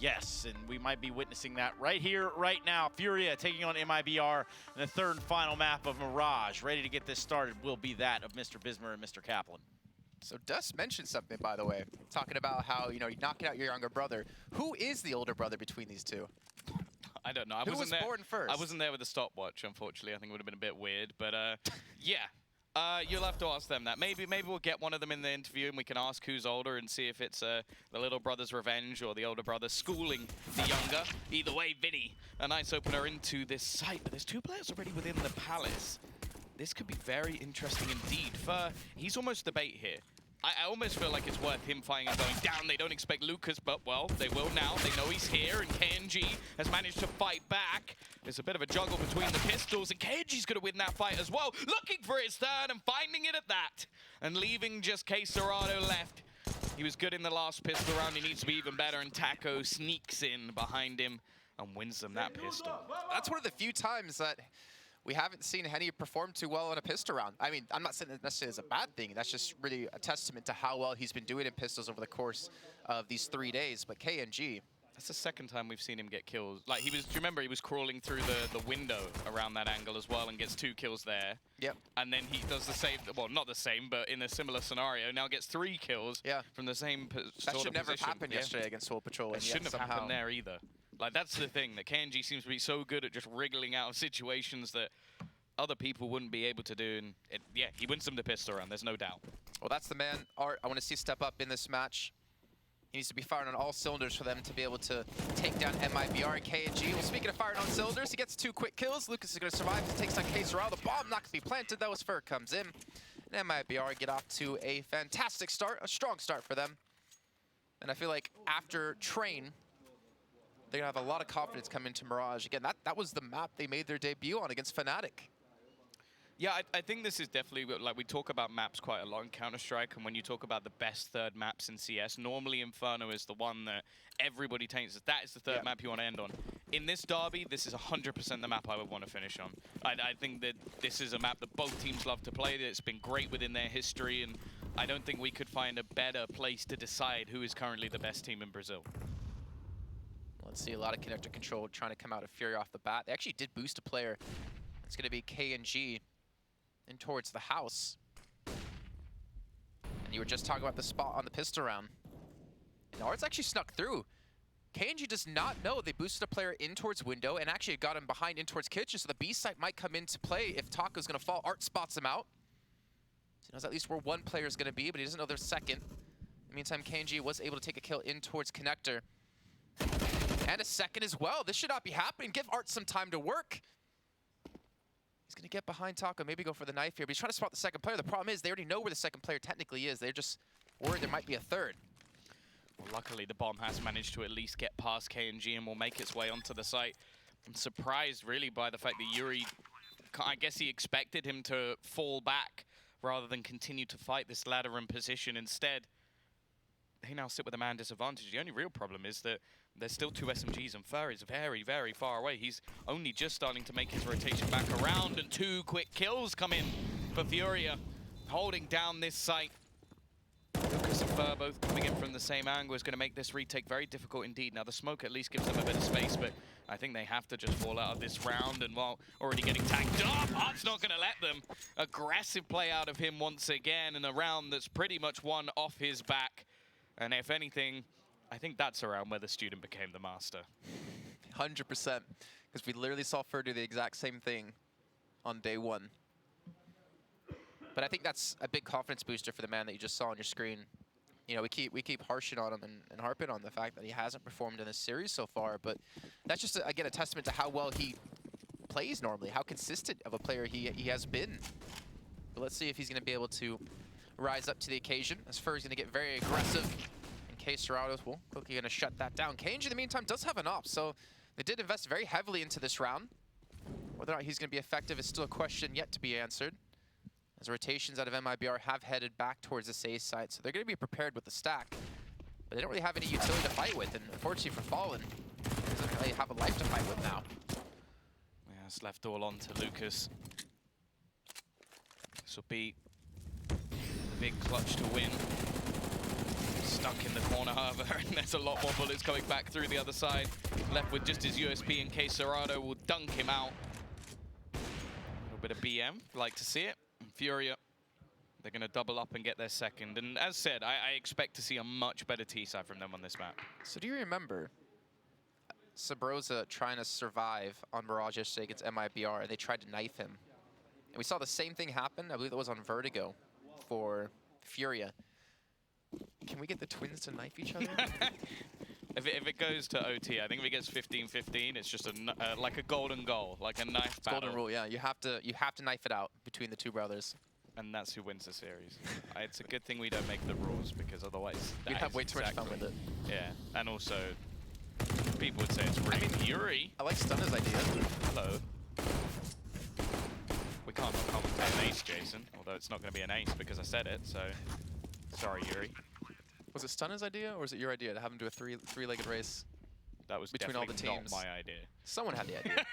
Yes, and we might be witnessing that right here, right now. Furia taking on MIBR in the third and final map of Mirage. Ready to get this started will be that of Mr. Bismer and Mr. Kaplan. So Dust mentioned something, by the way, talking about how, you know, you're knocking out your younger brother. Who is the older brother between these two? I don't know. Who was born first? I wasn't there with the stopwatch, unfortunately. I think it would have been a bit weird, but yeah. You'll have to ask them that. Maybe we'll get one of them in the interview and we can ask who's older and see if it's the little brother's revenge or the older brother schooling the younger. Either way, Vinny, a nice opener into this site, but there's two players already within the palace. This could be very interesting indeed. He's almost the bait here. I almost feel like it's worth him fighting and going down. They don't expect Lucas, but, well, they will now. They know he's here, and KNG has managed to fight back. There's a bit of a juggle between the pistols, and KNG's going to win that fight as well. Looking for his third and finding it at that. And leaving just K-Serrado left. He was good in the last pistol round. He needs to be even better, and Taco sneaks in behind him and wins them that pistol. That's one of the few times that we haven't seen Henny perform too well in a pistol round. I mean, I'm not saying that necessarily is a bad thing. That's just really a testament to how well he's been doing in pistols over the course of these 3 days. But KNG, that's the second time we've seen him get kills. Like, do you remember he was crawling through the window around that angle as well and gets 2 kills there? Yep. And then he does the same, well, not the same, but in a similar scenario, now gets 3 kills from the same sort of position. That should never have happened yesterday against Soul Patrol. It shouldn't have happened there either. Like, that's the thing, that KNG seems to be so good at just wriggling out of situations that other people wouldn't be able to do. And yeah, he wins them the pistol round, there's no doubt. Well, that's the man, Art, I want to see step up in this match. He needs to be firing on all cylinders for them to be able to take down MIBR and KNG. Well, speaking of firing on cylinders, he gets 2 quick kills. Lucas is going to survive. He takes on K-Serrado. The bomb not going to be planted, though, as Fur comes in. And MIBR get off to a fantastic start, a strong start for them. And I feel like after Train, they're going to have a lot of confidence come into Mirage. Again, that was the map they made their debut on against Fnatic. Yeah, I think this is definitely, like, we talk about maps quite a lot in Counter-Strike, and when you talk about the best third maps in CS, normally Inferno is the one that everybody takes. That is the third map you want to end on. In this derby, this is 100% the map I would want to finish on. I think that this is a map that both teams love to play, that it's been great within their history, and I don't think we could find a better place to decide who is currently the best team in Brazil. Let's see, a lot of connector control trying to come out of Fury off the bat. They actually did boost a player. It's going to be KNG in towards the house. And you were just talking about the spot on the pistol round. And Art's actually snuck through. KNG does not know they boosted a player in towards window and actually got him behind in towards kitchen, so the B site might come into play if Taco's going to fall. Art spots him out. So he knows at least where one player is going to be, but he doesn't know there's second. In the meantime, KNG was able to take a kill in towards connector. And a second as well. This should not be happening. Give Art some time to work. He's going to get behind Taco, maybe go for the knife here, but he's trying to spot the second player. The problem is they already know where the second player technically is. They're just worried there might be a third. Well, luckily, the bomb has managed to at least get past KNG and will make its way onto the site. I'm surprised, really, by the fact that Yuri, I guess he expected him to fall back rather than continue to fight this ladder in position. Instead, they now sit with a man disadvantage. The only real problem is that there's still 2 SMGs, and Fur is very, very far away. He's only just starting to make his rotation back around, and 2 quick kills come in for Furia, holding down this site. Lucas and Fur both coming in from the same angle is going to make this retake very difficult indeed. Now, the smoke at least gives them a bit of space, but I think they have to just fall out of this round, and while already getting tagged up, Art's not going to let them. Aggressive play out of him once again in a round that's pretty much won off his back. And if anything, I think that's around where the student became the master. 100%, because we literally saw Fur do the exact same thing on day 1. But I think that's a big confidence booster for the man that you just saw on your screen. You know, we keep harshing on him and harping on the fact that he hasn't performed in this series so far, but that's just, again, a testament to how well he plays normally, how consistent of a player he has been. But let's see if he's going to be able to rise up to the occasion, as Fur is going to get very aggressive. And K-Serrado's, well, quickly going to shut that down. KNG, in the meantime, does have an op, so they did invest very heavily into this round. Whether or not he's going to be effective is still a question yet to be answered, as rotations out of MIBR have headed back towards the A site, so they're going to be prepared with the stack. But they don't really have any utility to fight with, and unfortunately for Fallen, he doesn't really have a life to fight with now. Yeah, it's left all on to Lucas. This will be a big clutch to win. Stuck in the corner, however, and there's a lot more bullets coming back through the other side. Left with just his USP in case Serrano will dunk him out. A little bit of BM, like to see it. And Furia, they're going to double up and get their second. And as said, I expect to see a much better T-side from them on this map. So do you remember Sabrosa trying to survive on Mirage yesterday against MIBR, and they tried to knife him? And we saw the same thing happen, I believe it was on Vertigo for Furia. Can we get the twins to knife each other? If it goes to OT, I think if it gets 15-15, it's just like a golden goal, like a knife battle. Golden rule, yeah. You have to knife it out between the two brothers. And that's who wins the series. It's a good thing we don't make the rules, because otherwise you'd have way too much fun with it. Yeah, and also people would say it's rigged. I mean, Yuri. I like Stunner's idea. Hello. We can't commentate an ace, Jason. Although it's not going to be an ace because I said it. So sorry, Yuri. Was it Stunner's idea, or was it your idea to have him do a three-legged race? That was between all the teams. Not my idea. Someone had the idea.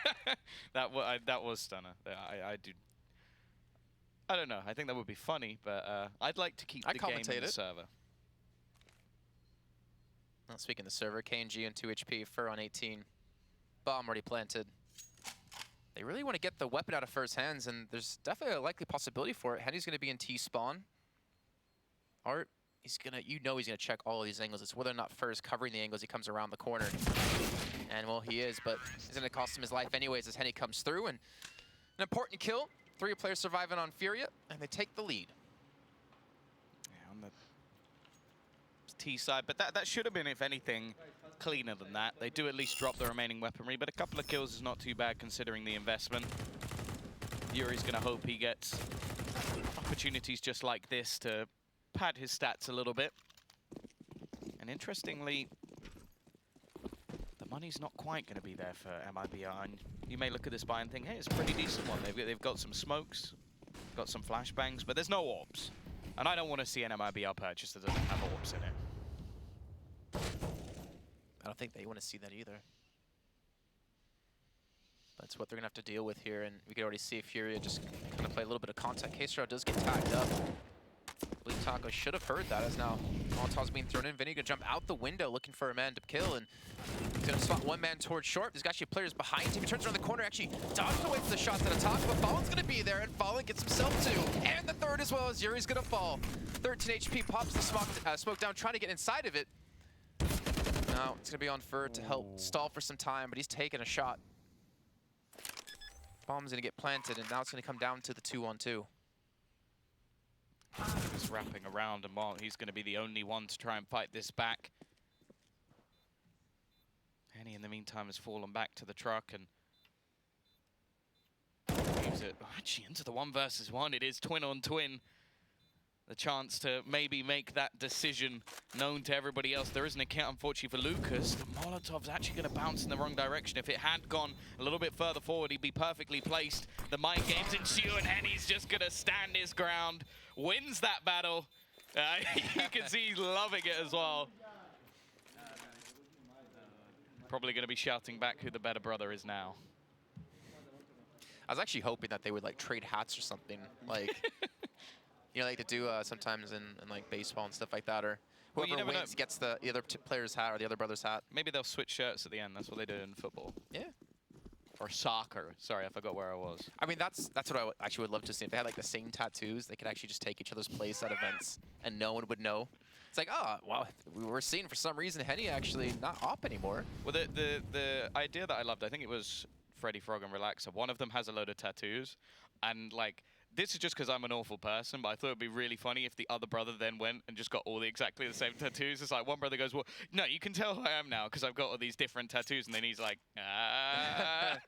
that was Stunner. I don't know. I think that would be funny, but I'd like to keep the game in the server. Well, speaking of the server, KNG on 2 HP, Fur on 18. Bomb already planted. They really want to get the weapon out of Fur's hands, and there's definitely a likely possibility for it. Henny's going to be in T-spawn. Art, he's going to, he's going to check all of these angles. It's whether or not Fur's covering the angles he comes around the corner. And, well, he is, but it's going to cost him his life anyways as Henny comes through. And an important kill. 3 players surviving on Furia, and they take the lead. Yeah, on the T side, but that should have been, if anything, cleaner than that. They do at least drop the remaining weaponry, but a couple of kills is not too bad considering the investment. Yuri's going to hope he gets opportunities just like this to pad his stats a little bit. And interestingly, the money's not quite going to be there for MIBR. And you may look at this buy and think, hey, it's a pretty decent one. They've got some smokes, got some flashbangs, but there's no orbs. And I don't want to see an MIBR purchase that doesn't have orbs in it. I don't think they want to see that either. That's what they're going to have to deal with here, and we can already see Furia just kind of play a little bit of contact. K-Star does get tagged up. I believe Taco should have heard that, as now Molotov's being thrown in. Vinny going to jump out the window looking for a man to kill, and he's going to spot one man towards short. There's actually players behind him. He turns around the corner, actually dodges away from the shots at Taco, but Fallen's going to be there, and Fallen gets himself two. And the third as well, as Yuri's going to fall. 13 HP, pops the smoke down, trying to get inside of it. Now it's going to be on Fur to help stall for some time, but he's taking a shot. Bomb's going to get planted, and now it's going to come down to the 2-on-2. He's wrapping around, and while he's going to be the only one to try and fight this back. Henny, in the meantime, has fallen back to the truck and leaves it actually into the 1 versus 1. It is twin on twin. The chance to maybe make that decision known to everybody else. There is an account, unfortunately, for Lucas. The Molotov's actually going to bounce in the wrong direction. If it had gone a little bit further forward, he'd be perfectly placed. The mind games ensue, and Henny's just going to stand his ground. Wins that battle. You can see he's loving it as well. Probably going to be shouting back who the better brother is now. I was actually hoping that they would, like, trade hats or something. Like... You know, like they do sometimes in like baseball and stuff like that, or whoever wins gets the other player's hat or the other brother's hat. Maybe they'll switch shirts at the end. That's what they do in football. Yeah. Or soccer. Sorry, I forgot where I was. I mean, that's what I actually would love to see. If they had like the same tattoos, they could actually just take each other's place at events, and no one would know. It's like, oh, wow, we were seeing for some reason Henny actually not op anymore. Well, the idea that I loved, I think it was Freddy Frog and Relaxer. One of them has a load of tattoos, and like. This is just because I'm an awful person, but I thought it'd be really funny if the other brother then went and just got all exactly the same tattoos. It's like one brother goes, well, no, you can tell who I am now because I've got all these different tattoos. And then he's like, ah.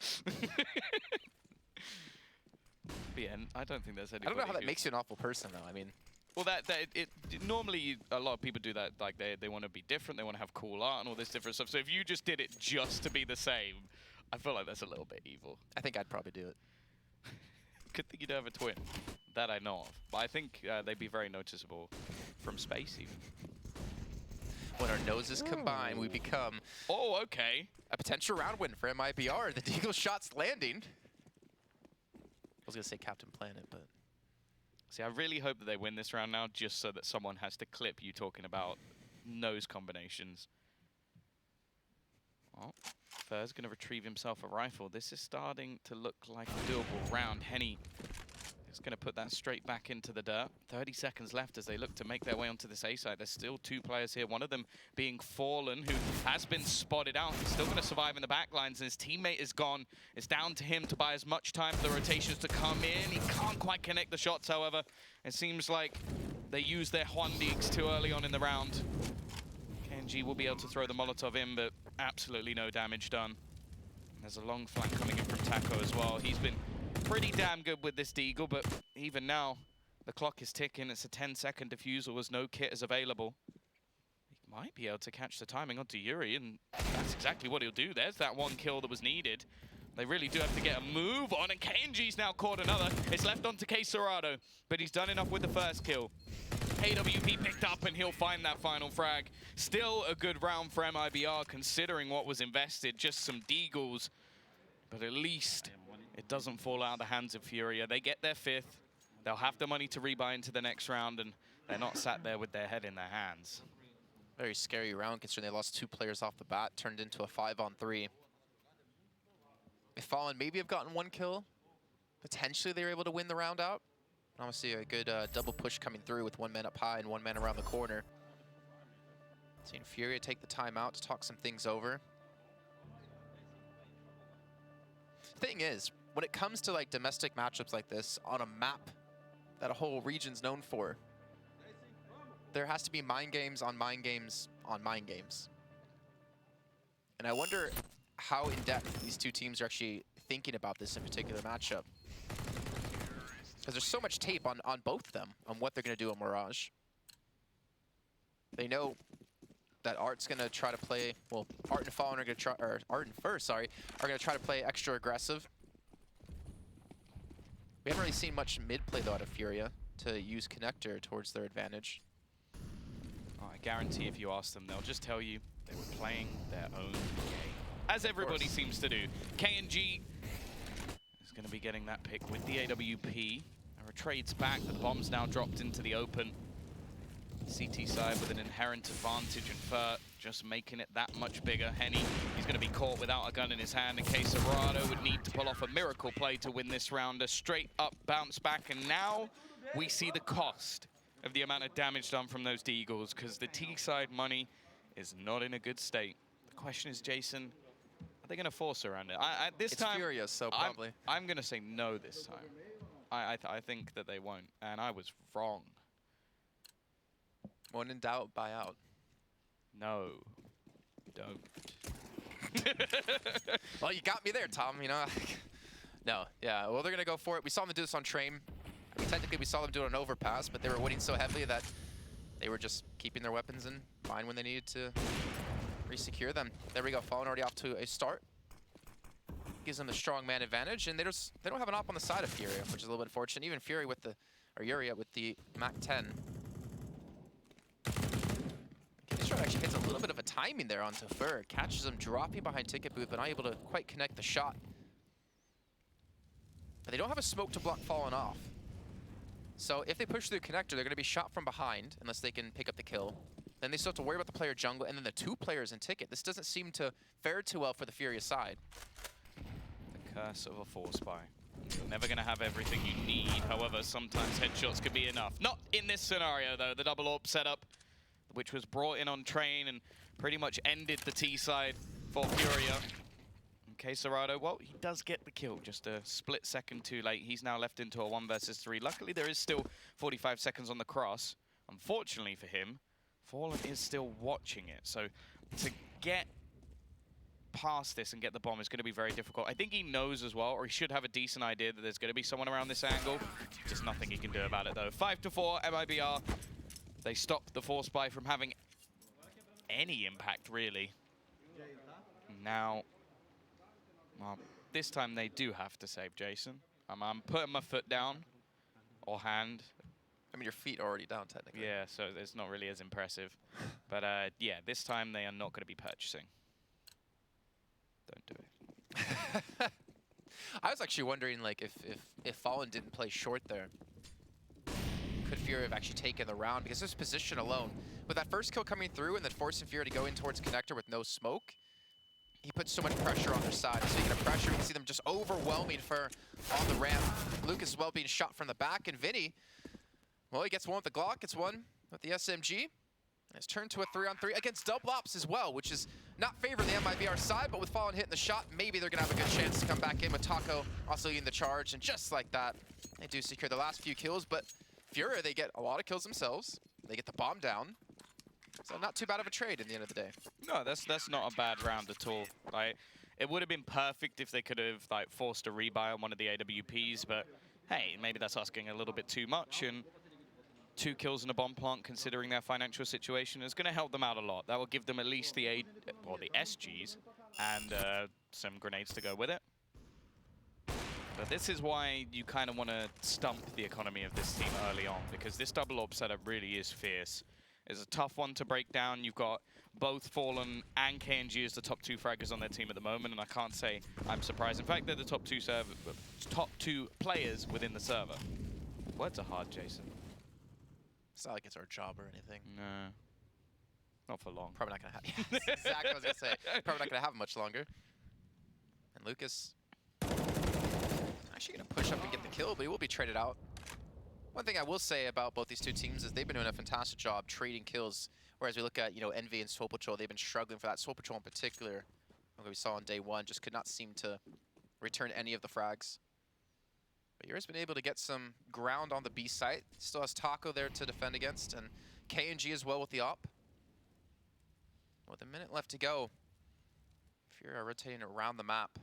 But yeah, I don't think there's anybody. I don't know how that makes you an awful person, though. I mean, well, normally a lot of people do that. Like they want to be different. They want to have cool art and all this different stuff. So if you just did it just to be the same, I feel like that's a little bit evil. I think I'd probably do it. Good thing you don't have a twin. That I know of. But I think they'd be very noticeable from space, even. When our noses combine, we become... Oh, okay. A potential round win for MIBR. The Deagle shot's landing. I was going to say Captain Planet, but... See, I really hope that they win this round now, just so that someone has to clip you talking about nose combinations. Well, Fur's going to retrieve himself a rifle. This is starting to look like a doable round. Henny is going to put that straight back into the dirt. 30 seconds left as they look to make their way onto this A side. There's still 2 players here, one of them being Fallen, who has been spotted out. He's still going to survive in the back lines, and his teammate is gone. It's down to him to buy as much time for the rotations to come in. He can't quite connect the shots, however. It seems like they used their Hwandigs too early on in the round. KNG will be able to throw the Molotov in, but absolutely no damage done. There's a long flank coming in from Taco as well. He's been pretty damn good with this Deagle, but even now, the clock is ticking. It's a 10-second defusal as no kit is available. He might be able to catch the timing onto Yuri, and that's exactly what he'll do. There's that 1 kill that was needed. They really do have to get a move on, and KNG's now caught another. It's left onto Quesarado, but he's done enough with the first kill. AWP picked up, and he'll find that final frag. Still a good round for MIBR, considering what was invested. Just some Deagles, but at least it doesn't fall out of the hands of Furia. They get their 5th. They'll have the money to rebuy into the next round, and they're not sat there with their head in their hands. Very scary round, considering they lost 2 players off the bat, turned into a 5-on-3. If Fallen maybe have gotten 1 kill, potentially they were able to win the round out. Obviously a good double push coming through with 1 man up high and 1 man around the corner. Seeing Furia take the time out to talk some things over. Thing is, when it comes to like domestic matchups like this on a map that a whole region's known for, there has to be mind games on mind games on mind games. And I wonder how in-depth these 2 teams are actually thinking about this in particular matchup. Because there's so much tape on both of them on what they're going to do on Mirage. They know that Art's going to try to play, well, Art and Fallen are going to try, or Art and Fur, sorry, are going to try to play extra aggressive. We haven't really seen much mid-play, though, out of Furia to use Connector towards their advantage. Oh, I guarantee if you ask them, they'll just tell you they were playing their own game. As everybody seems to do. KNG is going to be getting that pick with the AWP. Trades back, but the bomb's now dropped into the open. CT side with an inherent advantage, and Fur just making it that much bigger. Henny, he's going to be caught without a gun in his hand, in case Cerrado would need to pull off a miracle play to win this round. A straight up bounce back, and now we see the cost of the amount of damage done from those Deagles, because the T-side money is not in a good state. The question is, Jason, are they going to force around it? This time, Furia, so probably. I'm going to say no this time. I think that they won't, and I was wrong. When in doubt, buy out. No, don't. Well, you got me there, Tom, you know. No, yeah, well, they're going to go for it. We saw them do this on Train. I mean, technically, we saw them do it on Overpass, but they were winning so heavily that they were just keeping their weapons in mind when they needed to re-secure them. There we go, Fallen already off to a start. Gives them the strong man advantage, and they don't have an op on the side of Furia, which is a little bit unfortunate. Even Fury with the, or Yuria with the MAC-10. This shot actually hits a little bit of a timing there onto Fur. Catches him dropping behind Ticket Booth, but not able to quite connect the shot. But they don't have a smoke to block Fallen off. So if they push through Connector, they're going to be shot from behind, unless they can pick up the kill. Then they still have to worry about the player jungle, and then the 2 players in Ticket. This doesn't seem to fare too well for the Furia side. Curse of a force buy. You're never going to have everything you need. However, sometimes headshots could be enough. Not in this scenario, though. The double AWP setup, which was brought in on Train and pretty much ended the T side for Furia. Okay, Cerrado, well, he does get the kill. Just a split second too late. He's now left into a 1 versus 3. Luckily, there is still 45 seconds on the cross. Unfortunately for him, Fallen is still watching it. So to get past this and get the bomb is going to be very difficult. I think he knows as well, or he should have a decent idea that there's going to be someone around this angle. Just nothing he can do about it, though. 5-4, MIBR. They stop the force buy from having any impact, really. Now, well, this time they do have to save Jason. I'm putting my foot down, or hand. I mean, your feet are already down, technically. Yeah, so it's not really as impressive. But yeah, this time they are not going to be purchasing. Don't do it. I was actually wondering, like, if Fallen didn't play short there, could Furia have actually taken the round? Because his position alone, with that first kill coming through and then forcing Furia to go in towards connector with no smoke, he puts so much pressure on their side. Speaking of pressure, you can see them just overwhelming Fer on the ramp. Lucas as well being shot from the back, and Vinny, well, he gets one with the Glock, gets one with the SMG. It's turned to a 3-on-3 against double ops as well, which is not favoring the MIBR side, but with Fallen hitting the shot, maybe they're gonna have a good chance to come back in with Taco also leading the charge, and just like that, they do secure the last few kills, but Furia, they get a lot of kills themselves. They get the bomb down. So not too bad of a trade in the end of the day. No, that's not a bad round at all. Like, it would have been perfect if they could have like forced a rebuy on one of the AWPs, but hey, maybe that's asking a little bit too much. And 2 kills in a bomb plant, considering their financial situation, is going to help them out a lot. That will give them at least the SGs and some grenades to go with it. But this is why you kind of want to stump the economy of this team early on, because this double orb setup really is fierce. It's a tough one to break down. You've got both Fallen and KNG as the top 2 fraggers on their team at the moment, and I can't say I'm surprised. In fact, they're the top 2 players within the server. Words are hard, Jason. It's not like it's our job or anything. No. Not for long. Probably not going to have... Yes, exactly what I was going to say. Probably not going to have much longer. And Lucas actually going to push up and get the kill, but he will be traded out. One thing I will say about both these two teams is they've been doing a fantastic job trading kills. Whereas we look at, you know, Envy and Soul Patrol, they've been struggling for that. Soul Patrol in particular, like we saw on day 1, just could not seem to return any of the frags. But Yura's been able to get some ground on the B site. Still has Taco there to defend against, and KNG as well with the op. With a minute left to go, Furia rotating around the map.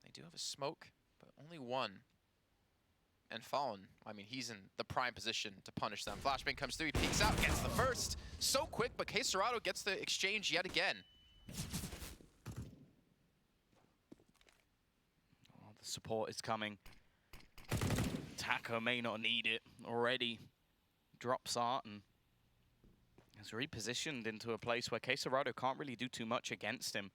They do have a smoke, but only one. And Fallen, I mean, he's in the prime position to punish them. Flashbang comes through, he peeks out, gets the first. So quick, but Queserado gets the exchange yet again. Oh, the support is coming. Taco may not need it already. Drops art and is repositioned into a place where Queserado can't really do too much against him.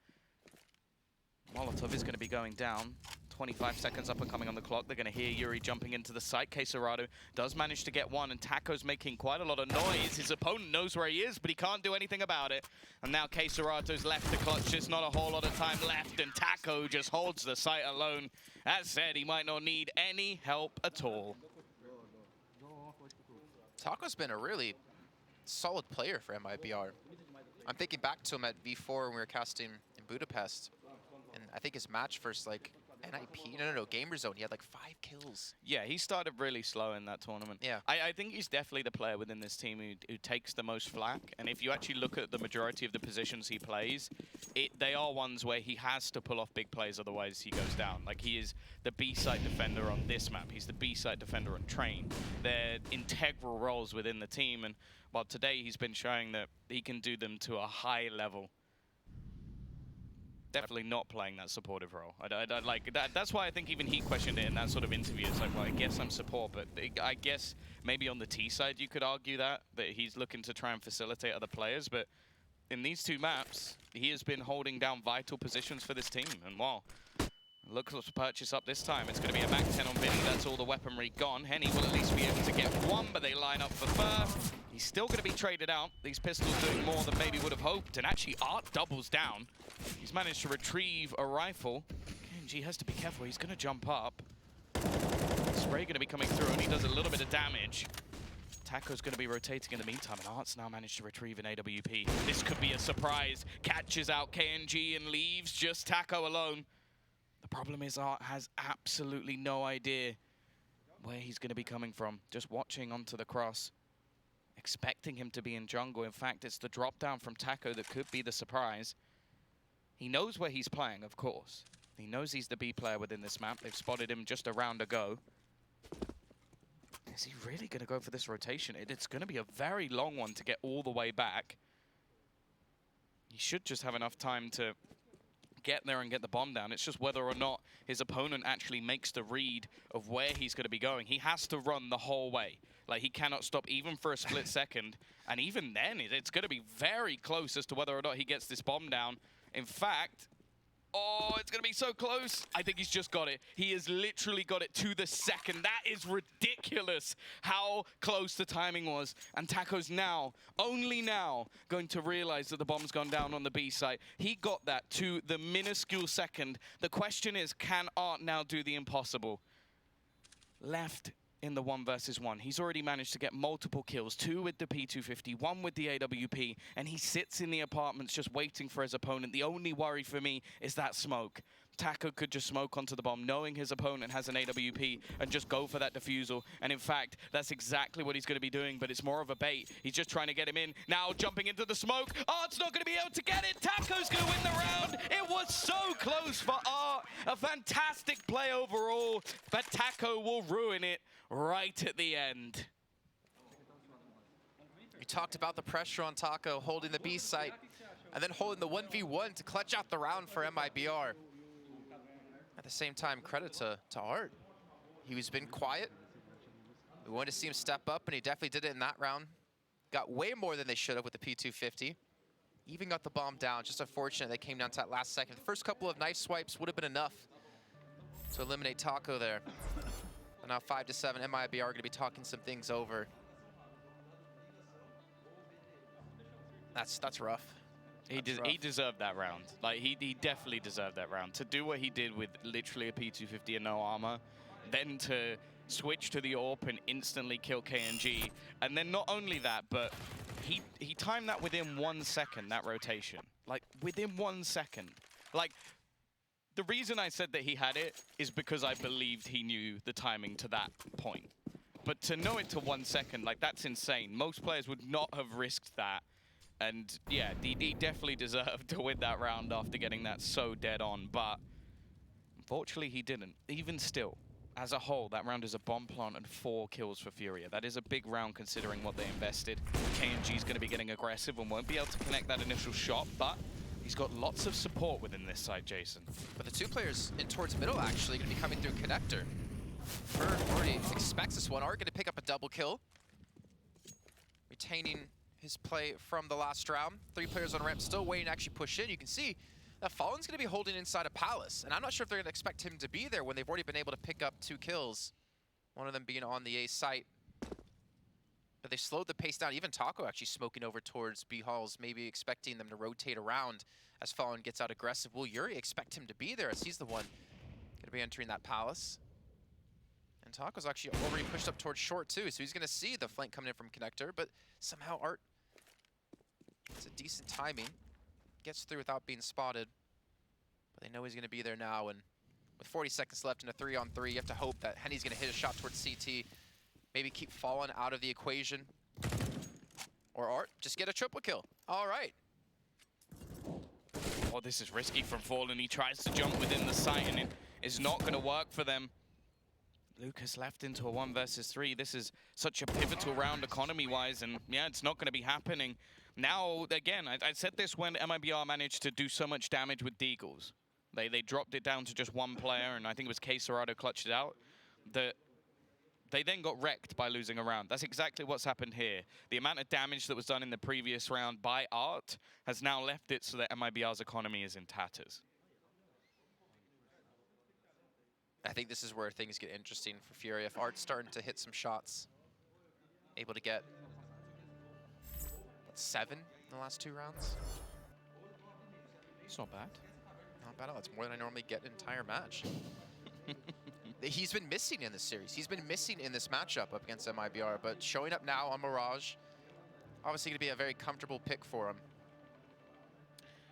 Molotov is going to be going down. 25 seconds up and coming on the clock. They're going to hear Yuri jumping into the site. Queserado does manage to get one, and Taco's making quite a lot of noise. His opponent knows where he is, but he can't do anything about it. And now Queserado's left to clutch. Just not a whole lot of time left, and Taco just holds the site alone. As said, he might not need any help at all. Taco's been a really solid player for MIBR. I'm thinking back to him at V4 when we were casting in Budapest. And I think his match first, like, NIP, no, Gamer Zone, he had like 5 kills. Yeah, he started really slow in that tournament. Yeah. I think he's definitely the player within this team who takes the most flack. And if you actually look at the majority of the positions he plays, they are ones where he has to pull off big plays, otherwise he goes down. Like, he is the B-side defender on this map. He's the B-side defender on Train. They're integral roles within the team. And while today he's been showing that he can do them to a high level, definitely not playing that supportive role. I like that. That's why I think even he questioned it in that sort of interview. It's like, well, I guess I'm support, but I guess maybe on the T side you could argue that he's looking to try and facilitate other players. But in these 2 maps, he has been holding down vital positions for this team. And wow, look to purchase up this time. It's going to be a Mac 10 on Vinny. That's all the weaponry gone. Henny will at least be able to get one, but they line up for Fur. He's still going to be traded out. These pistols doing more than maybe would have hoped. And actually, Art doubles down. He's managed to retrieve a rifle. KNG has to be careful. He's going to jump up. Spray going to be coming through, and he does a little bit of damage. Taco's going to be rotating in the meantime, and Art's now managed to retrieve an AWP. This could be a surprise. Catches out KNG and leaves just Taco alone. The problem is Art has absolutely no idea where he's going to be coming from. Just watching onto the cross, expecting him to be in jungle. In fact, it's the drop down from Taco that could be the surprise. He knows where he's playing, of course. He knows he's the B player within this map. They've spotted him just a round ago. Is he really going to go for this rotation? It's going to be a very long one to get all the way back. He should just have enough time to get there and get the bomb down. It's just whether or not his opponent actually makes the read of where he's going to be going. He has to run the whole way. Like, he cannot stop even for a split second. And even then, it's going to be very close as to whether or not he gets this bomb down. In fact, Oh, it's going to be so close. I think he's just got it. He has literally got it to the second. That is ridiculous how close the timing was. And Taco's now, only now, going to realize that the bomb's gone down on the B site. He got that to the minuscule second. The question is, can Art now do the impossible? Left in the 1 versus 1. He's already managed to get multiple kills, 2 with the P250, 1 with the AWP, and he sits in the apartments just waiting for his opponent. The only worry for me is that smoke. Taco could just smoke onto the bomb, knowing his opponent has an AWP, and just go for that defusal. And in fact, that's exactly what he's going to be doing, but it's more of a bait. He's just trying to get him in. Now jumping into the smoke. Art's not going to be able to get it. Taco's going to win the round. It was so close for Art. A fantastic play overall, but Taco will ruin it right at the end. We talked about the pressure on Taco, holding the B site, and then holding the 1v1 to clutch out the round for MIBR. At the same time, credit to Art. He's been quiet. We wanted to see him step up, and he definitely did it in that round. Got way more than they should have with the P250. Even got the bomb down. Just unfortunate they came down to that last second. The first couple of knife swipes would have been enough to eliminate Taco there. But now 5-7, MIBR are going to be talking some things over. That's rough. He deserved that round. Like, he definitely deserved that round. To do what he did with literally a P250 and no armor, then to switch to the AWP and instantly kill KNG. And then not only that, but he timed that within 1 second, that rotation. Like, within 1 second. Like, the reason I said that he had it is because I believed he knew the timing to that point. But to know it to 1 second, like, that's insane. Most players would not have risked that. And yeah, he definitely deserved to win that round after getting that so dead on, but unfortunately he didn't. Even still, as a whole, that round is a bomb plant and 4 kills for Furia. That is a big round considering what they invested. KNG's going to be getting aggressive and won't be able to connect that initial shot, but he's got lots of support within this side, Jason. But the 2 players in towards middle actually going to be coming through connector. Bird already expects this one. Art going to pick up a double kill. Retaining his play from the last round. 3 players on ramp still waiting to actually push in. You can see that Fallen's going to be holding inside a Palace, and I'm not sure if they're going to expect him to be there when they've already been able to pick up 2 kills, one of them being on the A site. But they slowed the pace down. Even Taco actually smoking over towards B halls, maybe expecting them to rotate around as Fallen gets out aggressive. Will Yuri expect him to be there as he's the one going to be entering that Palace? And Taco's actually already pushed up towards short too, so he's going to see the flank coming in from connector, but somehow Art, it's a decent timing, gets through without being spotted. But they know he's going to be there now, and with 40 seconds left in a 3-on-3, you have to hope that Henny's going to hit a shot towards CT, maybe keep Fallen out of the equation. Or Art, just get a triple kill. All right. Oh, this is risky from Fallen. He tries to jump within the site, and it is not going to work for them. Lucas left into a 1 versus 3. This is such a pivotal round economy-wise, and yeah, it's not going to be happening. Now, again, I said this when MIBR managed to do so much damage with Deagles. They dropped it down to just 1 player, and I think it was Quesarado clutched it out. They then got wrecked by losing a round. That's exactly what's happened here. The amount of damage that was done in the previous round by Art has now left it so that MIBR's economy is in tatters. I think this is where things get interesting for Furia. If Art's starting to hit some shots, able to get, what, 7 in the last 2 rounds? It's not bad. Not bad at all. It's more than I normally get an entire match. He's been missing in this series. He's been missing in this matchup up against MIBR, but showing up now on Mirage, obviously going to be a very comfortable pick for him.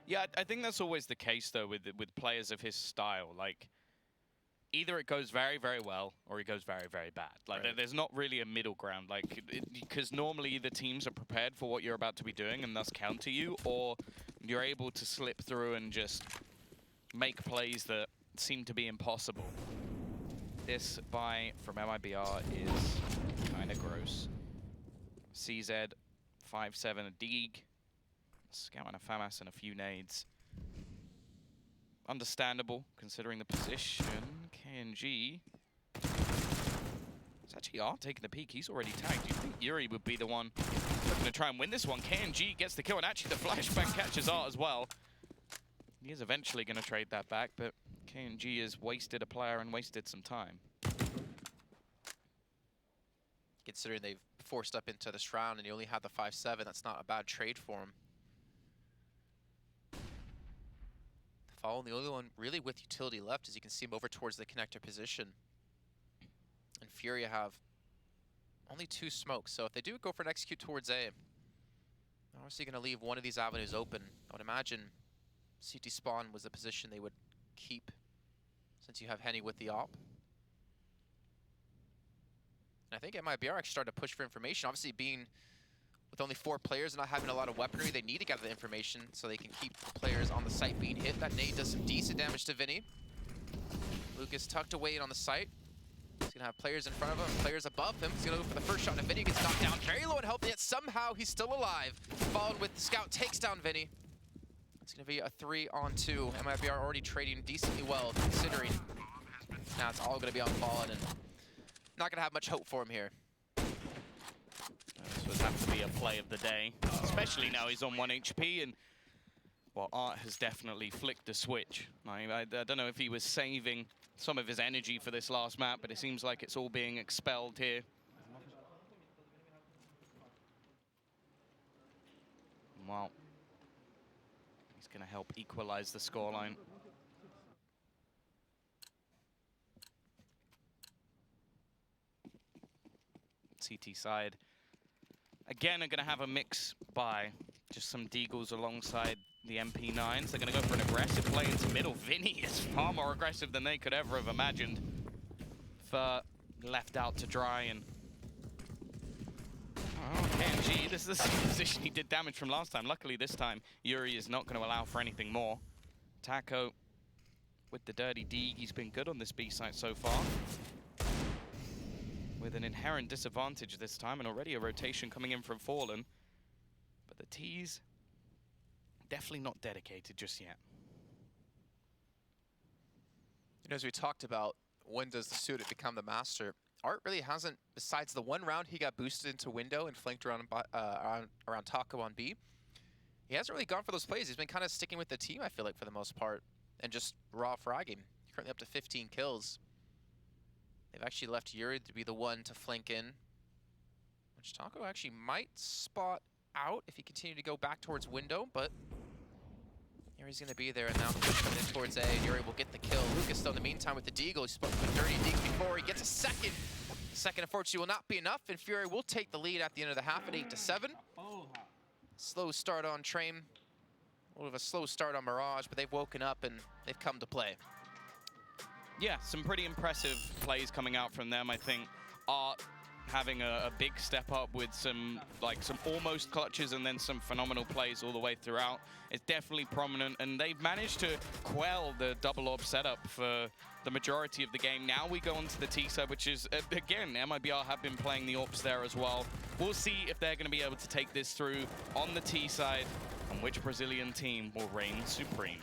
Yeah, I think that's always the case, though, with players of his style. Like, either it goes very, very well, or it goes very, very bad. Like, right. There's not really a middle ground. Like, because normally the teams are prepared for what you're about to be doing and thus counter you, or you're able to slip through and just make plays that seem to be impossible. This buy from MIBR is kind of gross. CZ, 5-7, a Deeg, Scout and a FAMAS and a few nades. Understandable, considering the position. KNG. It's actually Art taking the peek. He's already tagged. You think Yuri would be the one looking to try and win this one? KNG gets the kill, and actually the flashbang catches Art as well. He is eventually going to trade that back, but KNG has wasted a player and wasted some time. Considering they've forced up into this round and you only have the 5-7, that's not a bad trade for him. Follow, the only one really with utility left, as you can see him over towards the connector position. And Furia have only 2 smokes, so if they do go for an execute towards A, they're obviously going to leave one of these avenues open. I would imagine CT spawn was the position they would keep, since you have Henny with the op. And I think MIBR actually started to push for information. Obviously, being with only 4 players and not having a lot of weaponry, they need to gather the information so they can keep the players on the site being hit. That nade does some decent damage to Vinny. Lucas tucked away on the site. He's going to have players in front of him, players above him. He's going to go for the first shot, and Vinny gets knocked down very low and healthy, yet somehow he's still alive. Followed with the scout, takes down Vinny. It's going to be a 3-on-2. MIBR already trading decently well, considering now it's all going to be on Fallen, and not going to have much hope for him here. This would have to be a play of the day, especially now he's on 1 HP, and well, Art has definitely flicked the switch. I don't know if he was saving some of his energy for this last map, but it seems like it's all being expelled here. Well, he's going to help equalize the scoreline. CT side. Again, are going to have a mix by just some Deagles alongside the MP9s. They're going to go for an aggressive play into middle. Vinny is far more aggressive than they could ever have imagined. Fur left out to dry, and oh, KNG, this is the same position he did damage from last time. Luckily this time, Yuri is not going to allow for anything more. Taco with the dirty Deag. He's been good on this B site so far, with an inherent disadvantage this time, and already a rotation coming in from Fallen. But the T's definitely not dedicated just yet. You know, as we talked about, when does the student become the master? Art really hasn't, besides the 1 round he got boosted into window and flanked around Taco on B, he hasn't really gone for those plays. He's been kind of sticking with the team, I feel like, for the most part, and just raw fragging. Currently up to 15 kills. They've actually left Yuri to be the one to flank in, which Taco actually might spot out if he continued to go back towards window, but Yuri's going to be there, and now coming in towards A, and Yuri will get the kill. Lucas, though, in the meantime, with the Deagle, he spoke with dirty Deagle before. He gets a second. Second, unfortunately, will not be enough, and Fury will take the lead at the end of the half at 8-7. Slow start on Train. A little of a slow start on Mirage, but they've woken up, and they've come to play. Yeah, some pretty impressive plays coming out from them. I think Art having a big step up with some almost clutches and then some phenomenal plays all the way throughout. It's definitely prominent, and they've managed to quell the double orb setup for the majority of the game. Now we go on to the T side, which is, again, MIBR have been playing the AWPs there as well. We'll see if they're going to be able to take this through on the T side, and which Brazilian team will reign supreme.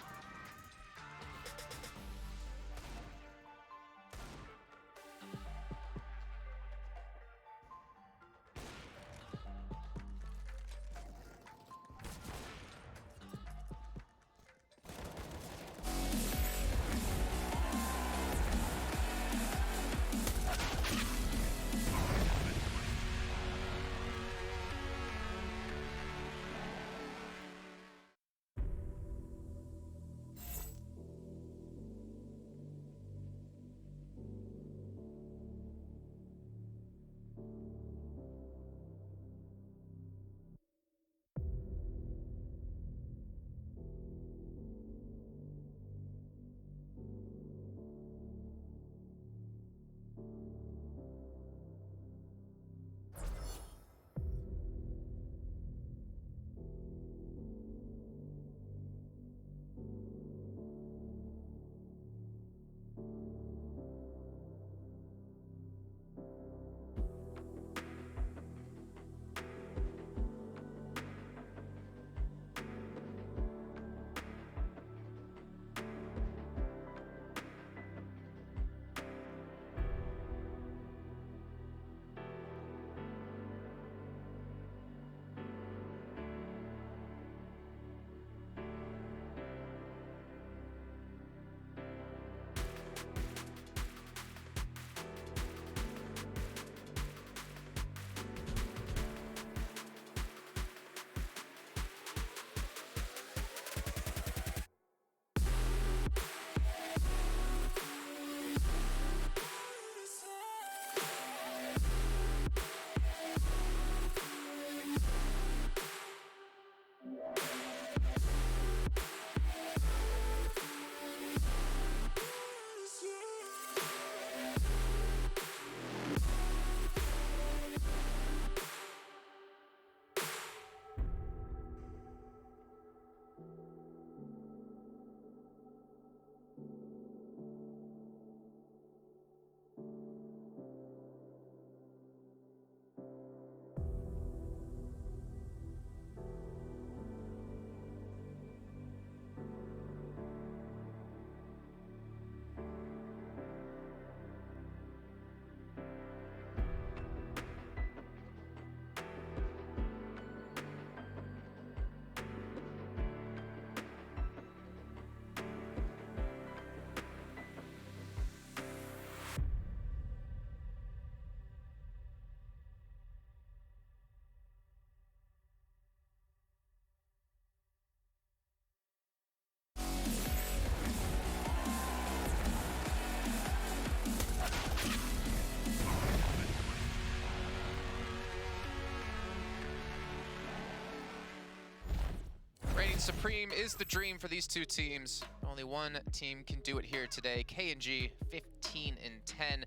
Supreme is the dream for these two teams. Only one team can do it here today. KNG 15 and 10.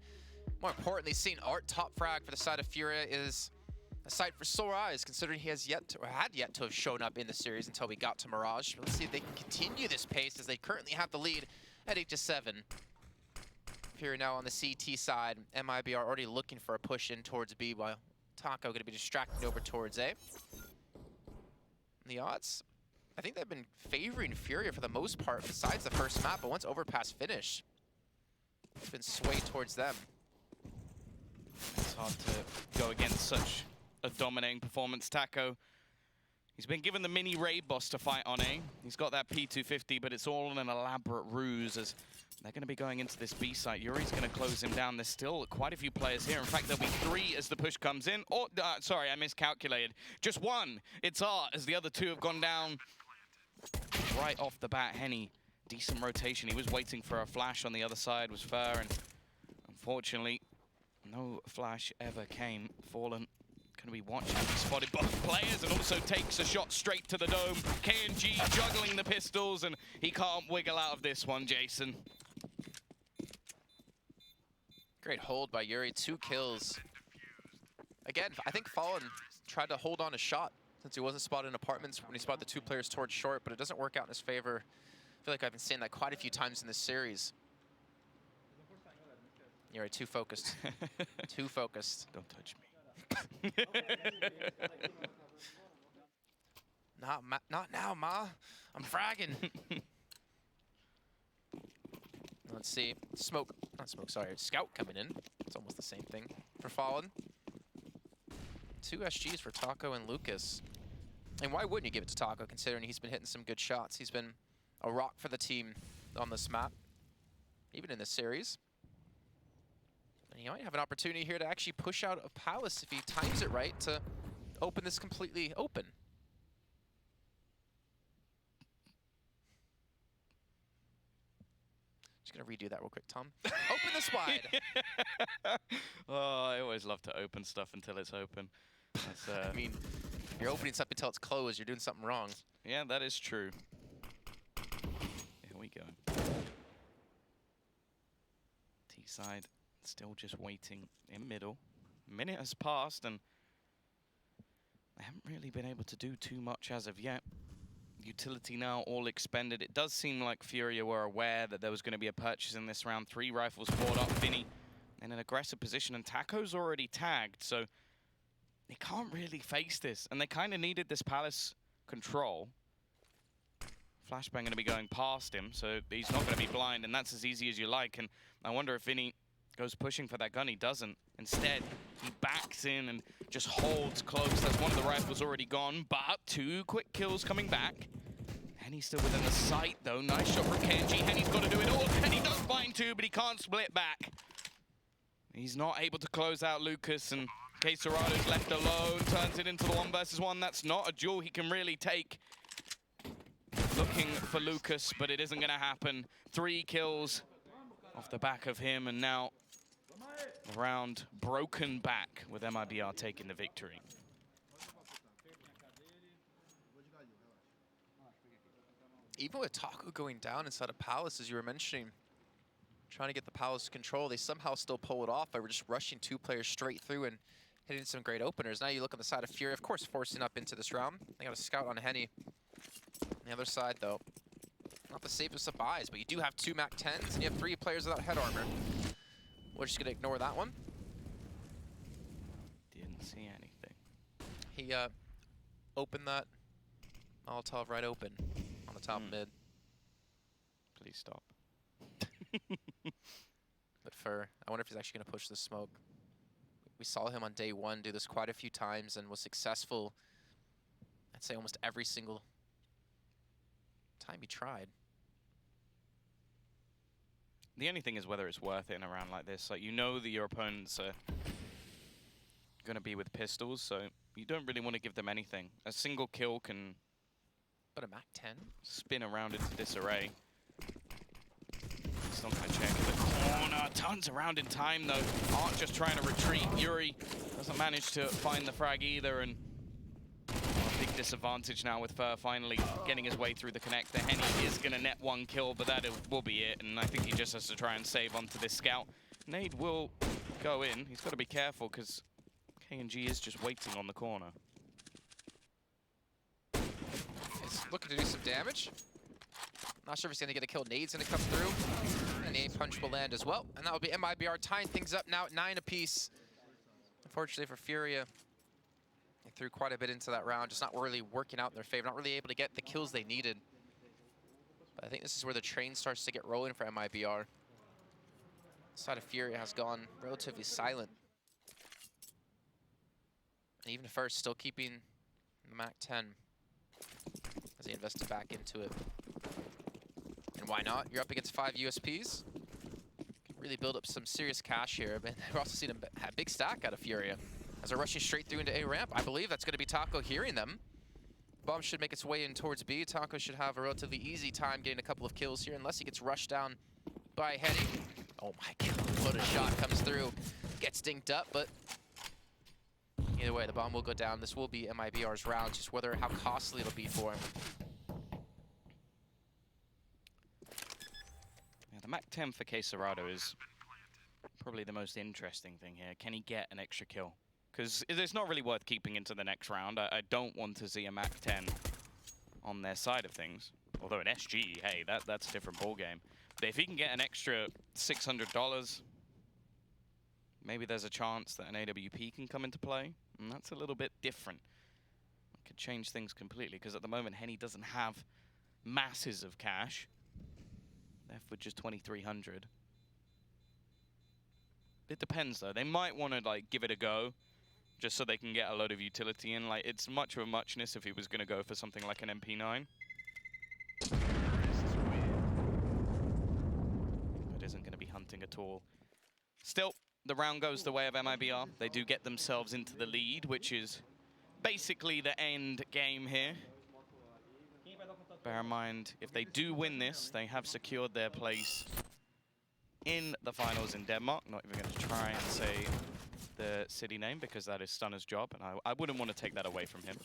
More importantly, seeing Art top frag for the side of Furia is a sight for sore eyes, considering he has yet to, or had yet to have shown up in the series until we got to Mirage. Let's see if they can continue this pace as they currently have the lead at 8-7. Furia now on the CT side. MIBR already looking for a push in towards B, while Taco going to be distracted over towards A. The odds, I think they've been favoring Furia for the most part besides the first map, but once Overpass finished, it's been swayed towards them. It's hard to go against such a dominating performance. Taco, he's been given the mini raid boss to fight on A. He's got that P250, but it's all an elaborate ruse as they're going to be going into this B site. Yuri's going to close him down. There's still quite a few players here. In fact, there'll be 3 as the push comes in. Oh, sorry, I miscalculated. Just 1. It's Art as the other 2 have gone down right off the bat. Henny, decent rotation. He was waiting for a flash on the other side, was Fur, and unfortunately, no flash ever came. Fallen going to be watching. He spotted both players and also takes a shot straight to the dome. KNG juggling the pistols, and he can't wiggle out of this one, Jason. Great hold by Yuri, 2 kills. Again, I think Fallen tried to hold on a shot since he wasn't spotted in apartments when he spotted the 2 players towards short, but it doesn't work out in his favor. I feel like I've been saying that quite a few times in this series. Yuri, too focused. Too focused. Don't touch me. Not now, Ma. I'm fragging. Let's see. Scout coming in. It's almost the same thing for Fallen. 2 SGs for Taco and Lucas. And why wouldn't you give it to Taco, considering he's been hitting some good shots? He's been a rock for the team on this map, even in this series. And he might have an opportunity here to actually push out a Palace if he times it right to open this completely open. Just gonna redo that real quick, Tom. Open this wide. Oh, I always love to open stuff until it's open. That's, I mean, if you're opening stuff until it's closed, you're doing something wrong. yeah, that is true. Here we go. T-side still just waiting in middle. A minute has passed and they haven't really been able to do too much as of yet. Utility now all expended. It does seem like Furia were aware that there was going to be a purchase in this round. 3 rifles brought up. Vinny in an aggressive position, and Taco's already tagged, so they can't really face this. And they kind of needed this Palace control. Flashbang going to be going past him, so he's not going to be blind, and that's as easy as you like. And I wonder if Vinny goes pushing for that gun. He doesn't. Instead, he backs in and just holds close. That's one of the rifles already gone, but 2 quick kills coming back. Henny's still within the sight, though. Nice shot from KNG. Henny's got to do it all, and he does find 2, but he can't split back. He's not able to close out Lucas, and Quesarado's left alone. Turns it into the 1 versus 1. That's not a duel he can really take. Looking for Lucas, but it isn't going to happen. 3 kills off the back of him, and now the round broken back with MIBR taking the victory. Even with Taco going down inside of Palace, as you were mentioning, trying to get the Palace control, they somehow still pull it off by just rushing 2 players straight through and hitting some great openers. Now you look on the side of Fury, of course, forcing up into this round. They got a scout on Henny. On the other side, though, not the safest of buys, but you do have 2 MAC-10s, and you have 3 players without head armor. We're just going to ignore that one. Didn't see anything. He opened that Molotov right open on the top mid. Please stop. But I wonder if he's actually going to push the smoke. We saw him on day 1 do this quite a few times and was successful, I'd say, almost every single time he tried. The only thing is whether it's worth it in a round like this. Like, you know that your opponents are going to be with pistols, so you don't really want to give them anything. A single kill can But a MAC-10? Spin around into disarray. He's not going to check the corner. Turns around in time, though. Art just trying to retreat. Yuri doesn't manage to find the frag either, and a big disadvantage now with Fur finally getting his way through the connector. Henny is going to net 1 kill, but that will be it. And I think he just has to try and save onto this scout. Nade will go in. He's got to be careful because KNG is just waiting on the corner. He's looking to do some damage. Not sure if he's going to get a kill. Nade's going to come through. And the punch will land as well. And that will be MIBR tying things up now at 9 apiece. Unfortunately for Furia, they threw quite a bit into that round, just not really working out in their favor, not really able to get the kills they needed. But I think this is where the train starts to get rolling for MIBR. The side of Furia has gone relatively silent. And even first, still keeping the MAC-10 as he invested back into it. And why not? You're up against 5 USPs. Can really build up some serious cash here. But we're also seeing a big stack out of Furia as they're rushing straight through into A ramp. I believe that's going to be Taco hearing them. Bomb should make its way in towards B. Taco should have a relatively easy time getting a couple of kills here, unless he gets rushed down by Henny. Oh my god, what a shot comes through. Gets dinked up, but either way, the bomb will go down. This will be MIBR's round, just whether how costly it'll be for him. Yeah, the MAC-10 for Quesarado is probably the most interesting thing here. Can he get an extra kill? Because it's not really worth keeping into the next round. I don't want to see a MAC-10 on their side of things. Although an SG, hey, that's a different ballgame. But if he can get an extra $600, maybe there's a chance that an AWP can come into play. And that's a little bit different. It could change things completely, because at the moment, Henny doesn't have masses of cash. Left with just 2,300. It depends, though. They might want to, like, give it a go, just so they can get a load of utility in. Like, it's much of a muchness if he was going to go for something like an MP9. But isn't going to be hunting at all. Still, the round goes the way of MIBR. They do get themselves into the lead, which is basically the end game here. Bear in mind, if they do win this, they have secured their place in the finals in Denmark. Not even going to try and say the city name, because that is Stunner's job, and I wouldn't want to take that away from him.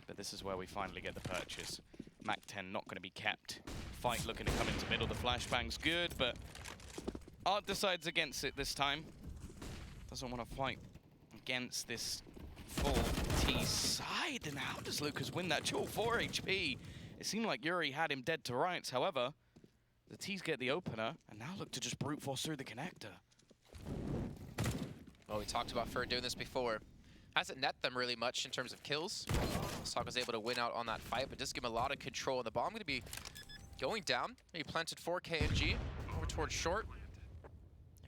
But this is where we finally get the purchase. MAC-10 not going to be kept. Fight looking to come into middle. The flashbang's good, but Art decides against it this time. Doesn't want to fight against this full T side. And how does Lucas win that duel? 4 HP. It seemed like Yuri had him dead to rights. However, the T's get the opener, and now look to just brute force through the connector. Well, we talked about Fur doing this before. Hasn't net them really much in terms of kills. Sokka's able to win out on that fight, but does give him a lot of control. And the bomb going to be going down. He planted 4 KNG over towards short.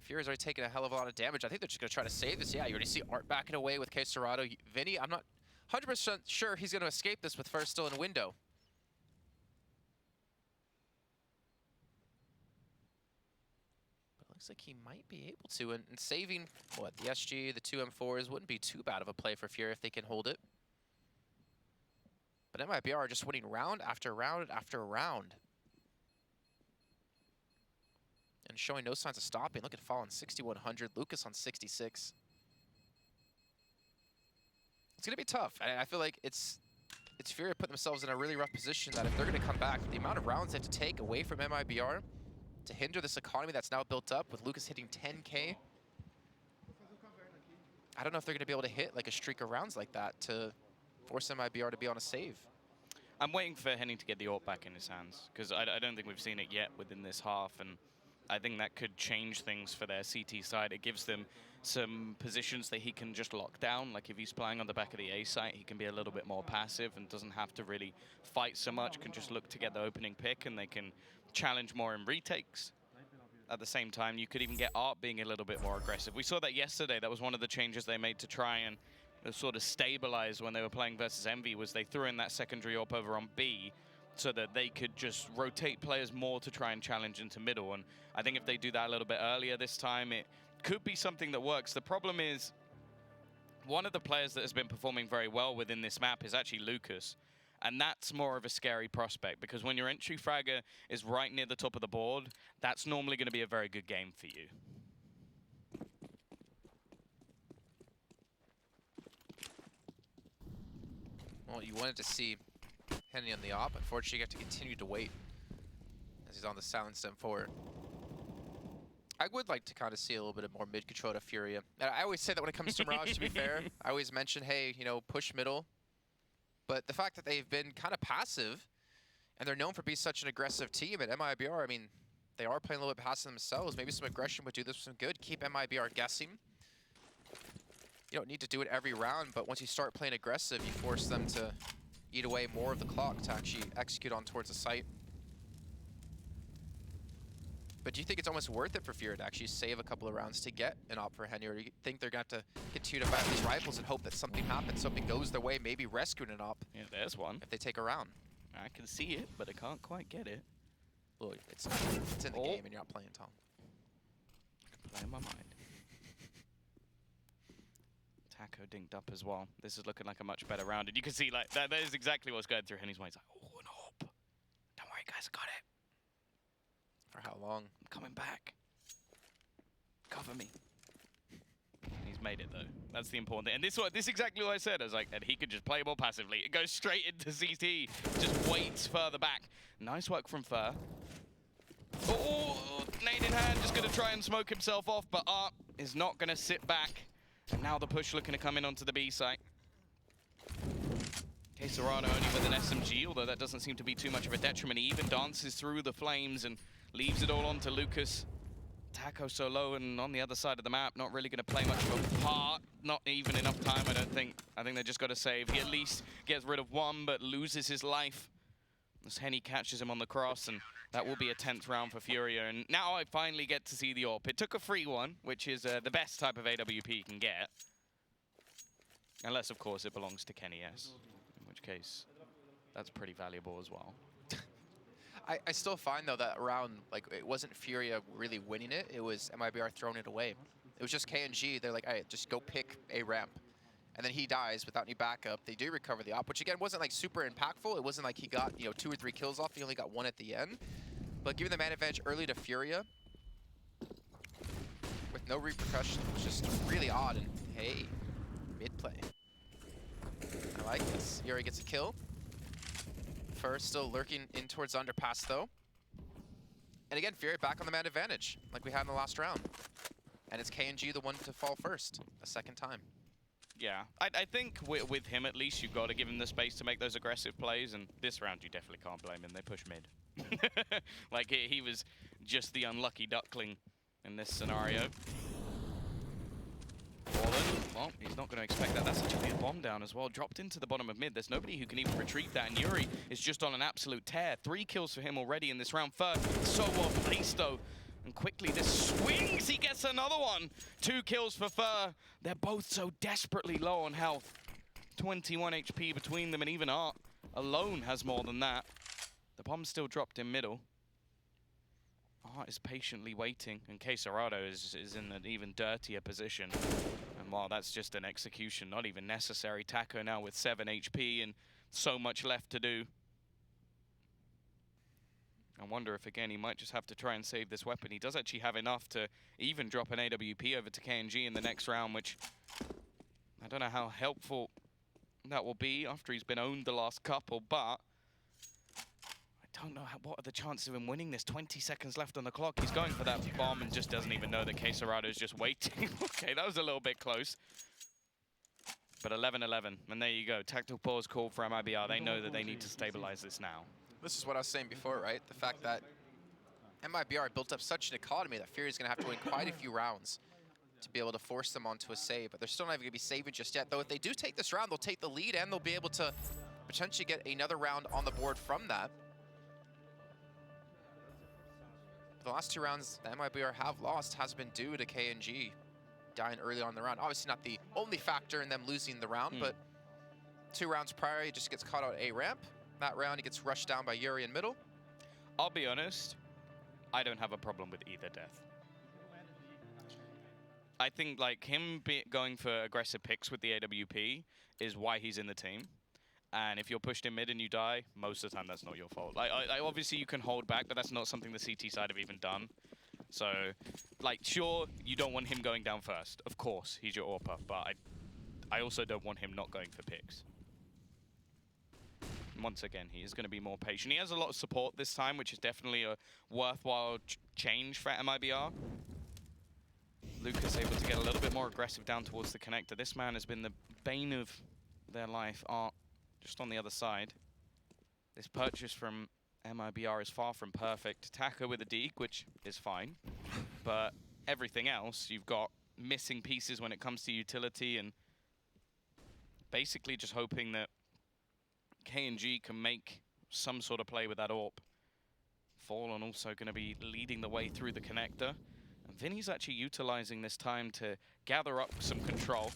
Furia's already taken a hell of a lot of damage. I think they're just going to try to save this. Yeah, you already see Art backing away with Quesarado. Vinny, I'm not 100% sure he's going to escape this with Fur still in window. Looks like he might be able to, and saving, what, the SG, the 2 M4s wouldn't be too bad of a play for Furia if they can hold it. But MIBR are just winning round after round after round. And showing no signs of stopping. Look at Fall on 6,100, Lucas on 66. It's going to be tough. I feel like it's Furia putting themselves in a really rough position that if they're going to come back, the amount of rounds they have to take away from MIBR to hinder this economy that's now built up with Lucas hitting 10K. I don't know if they're going to be able to hit like a streak of rounds like that to force MIBR to be on a save. I'm waiting for Henny to get the AWP back in his hands, because I don't think we've seen it yet within this half, and I think that could change things for their CT side. It gives them some positions that he can just lock down. Like if he's playing on the back of the A site, he can be a little bit more passive and doesn't have to really fight so much, can just look to get the opening pick, and they can challenge more in retakes. At the same time, you could even get Art being a little bit more aggressive. We saw that yesterday. That was one of the changes they made to try and sort of stabilize when they were playing versus Envy, was they threw in that secondary AWP over on B so that they could just rotate players more to try and challenge into middle. And I think if they do that a little bit earlier this time, it could be something that works. The problem is, one of the players that has been performing very well within this map is actually Lucas. And that's more of a scary prospect, because when your entry fragger is right near the top of the board, that's normally going to be a very good game for you. Well, you wanted to see Henny on the op. Unfortunately, you have to continue to wait as he's on the silent M4. I would like to kind of see a little bit of more mid-control to Furia. And I always say that when it comes to Mirage, to be fair. I always mention, hey, you know, push middle. But the fact that they've been kind of passive, and they're known for being such an aggressive team at MIBR, I mean, they are playing a little bit passive themselves. Maybe some aggression would do this some good. Keep MIBR guessing. You don't need to do it every round, but once you start playing aggressive, you force them to eat away more of the clock to actually execute on towards the site. But do you think it's almost worth it for Furia to actually save a couple of rounds to get an op for Henny, or do you think they're going to have to continue to fight these rifles and hope that something happens, something goes their way, maybe rescuing an op? Yeah, there's one. If they take a round. I can see it, but I can't quite get it. Well, it's in the game and you're not playing, Tom. I can play in my mind. Taco dinked up as well. This is looking like a much better round. And you can see, like, that is exactly what's going through Henny's mind. He's like, oh, an op. Don't worry, guys, I got it. For how long? I'm coming back. Cover me. He's made it, though. That's the important thing. And this is exactly what I said. I was like, and he could just play more passively. It goes straight into CT. Just waits further back. Nice work from Fur. Oh, nade in hand. Just going to try and smoke himself off. But Art is not going to sit back. And now the push looking to come in onto the B site. Quesarano only with an SMG, although that doesn't seem to be too much of a detriment. He even dances through the flames and leaves it all onto Lucas. Taco so low and on the other side of the map, not really going to play much of a part. Not even enough time, I don't think. I think they just got to save. He at least gets rid of one, but loses his life as Henny catches him on the cross, and that will be a 10th round for Furia. And now I finally get to see the AWP. It took a free one, which is the best type of AWP you can get. Unless, of course, it belongs to Kenny S. In which case, that's pretty valuable as well. I still find, though, that round, like, it wasn't Furia really winning it. It was MIBR throwing it away. It was just KNG. They're like, hey, just go pick a ramp. And then he dies without any backup. They do recover the op, which, again, wasn't, like, super impactful. It wasn't like he got, you know, 2 or 3 kills off. He only got 1 at the end. But giving the man advantage early to Furia with no repercussion was just really odd. And, hey, mid-play. I like this. Yuri gets a kill. First, still lurking in towards underpass, though. And again, Furia back on the man advantage, like we had in the last round. And it's KNG the one to fall first, a second time. Yeah, I think with him at least, you've got to give him the space to make those aggressive plays, and this round you definitely can't blame him. They push mid. Like, he was just the unlucky duckling in this scenario. Well, he's not going to expect that. That's actually a bomb down as well. Dropped into the bottom of mid. There's nobody who can even retrieve that. And Yuri is just on an absolute tear. 3 kills for him already in this round. First, so well placed, though. And quickly, this swings. He gets another one. 2 kills for Fur. They're both so desperately low on health. 21 HP between them. And even Art alone has more than that. The bomb's still dropped in middle. Art is patiently waiting, and Quesarado is in an even dirtier position. And while that's just an execution, not even necessary. Taco now with 7 HP and so much left to do. I wonder if, again, he might just have to try and save this weapon. He does actually have enough to even drop an AWP over to KNG in the next round, which I don't know how helpful that will be after he's been owned the last couple, but I don't know what are the chances of him winning this. 20 seconds left on the clock. He's going for that bomb and just doesn't even know that Quesarado is just waiting. Okay, that was a little bit close. But 11-11, and there you go. Tactical pause called for MIBR. They know that they need to stabilize this now. This is what I was saying before, right? The fact that MIBR built up such an economy that Fury's going to have to win quite a few rounds to be able to force them onto a save. But they're still not even going to be saving just yet. Though if they do take this round, they'll take the lead and they'll be able to potentially get another round on the board from that. The last 2 rounds that MIBR have lost has been due to KNG dying early on in the round. Obviously not the only factor in them losing the round, but 2 rounds prior, he just gets caught out A ramp. That round, he gets rushed down by Yuri in middle. I'll be honest, I don't have a problem with either death. I think, like, him going for aggressive picks with the AWP is why he's in the team. And if you're pushed in mid and you die, most of the time that's not your fault. Like, obviously you can hold back, but that's not something the CT side have even done. So, like, sure, you don't want him going down first. Of course, he's your AWPer, but I also don't want him not going for picks. once again, he is going to be more patient. He has a lot of support this time, which is definitely a worthwhile change for MIBR. Lucas able to get a little bit more aggressive down towards the connector. This man has been the bane of their life. Art just on the other side. This purchase from MIBR is far from perfect. Taco with a deke, which is fine. But everything else, you've got missing pieces when it comes to utility, and basically just hoping that KNG can make some sort of play with that AWP. Fallen also going to be leading the way through the connector. And Vinny's actually utilizing this time to gather up some control.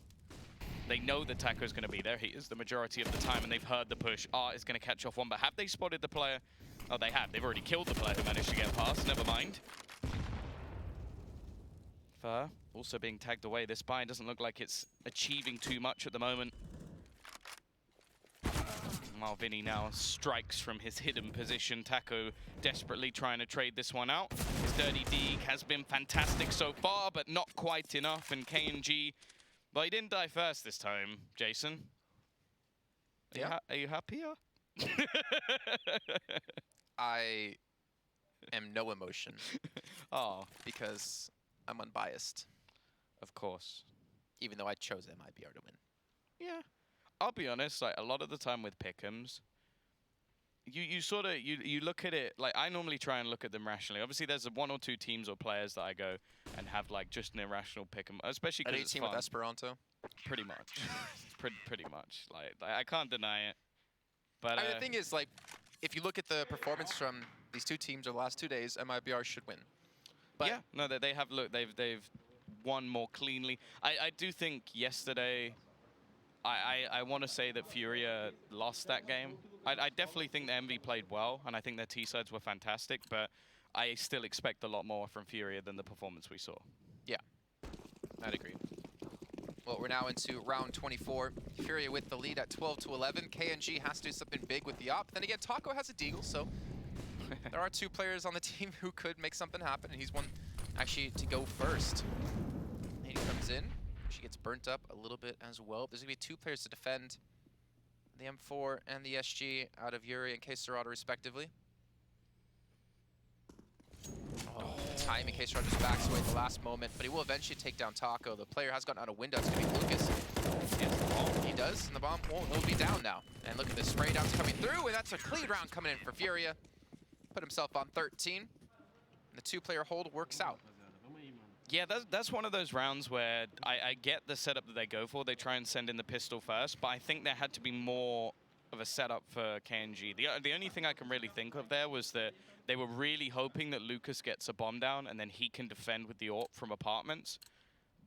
They know that Taco's going to be there. He is the majority of the time, and they've heard the push. Art is going to catch off one, but have they spotted the player? Oh, they have. They've already killed the player who managed to get past. Never mind. Fur also being tagged away. This buy doesn't look like it's achieving too much at the moment. While Vinny now strikes from his hidden position. Taco desperately trying to trade this one out. His dirty deke has been fantastic so far, but not quite enough. And KNG, well, he didn't die first this time, Jason. Are you happier? I am no emotion. Oh, because I'm unbiased. Of course. Even though I chose MIBR to win. Yeah. I'll be honest, like a lot of the time with pick'ems, you look at it, like I normally try and look at them rationally. Obviously there's one or two teams or players that I go and have like just an irrational pick'em, especially because it's team fun. with Esperanto? Pretty much. pretty much. Like I can't deny it. But I mean, the thing is, like, if you look at the performance from these two teams over the last 2 days, MIBR should win. But yeah, no, they have they've won more cleanly. I do think yesterday I want to say that Furia lost that game. I definitely think the MV played well, and I think their T-sides were fantastic, but I still expect a lot more from Furia than the performance we saw. Yeah, I'd agree. Well, we're now into round 24. Furia with the lead at 12-11. KNG has to do something big with the op. Then again, Taco has a deagle, so there are two players on the team who could make something happen, and he's one actually to go first. And he comes in. She gets burnt up a little bit as well. There's going to be two players to defend the M4 and the SG out of Yuri and K-Serrata respectively. Oh, time in K-Serrata just backs away at the last moment, but he will eventually take down Taco. The player has gotten out of window. It's going to be Lucas. He has the bomb. He does, and the bomb will be down now. And look at the spray downs coming through, and that's a clean round coming in for Furia. Put himself on 13. And the two-player hold works out. Yeah, that's one of those rounds where I get the setup that they go for. They try and send in the pistol first, but I think there had to be more of a setup for KNG. The only thing I can really think of there was that they were really hoping that Lucas gets a bomb down and then he can defend with the AWP from apartments.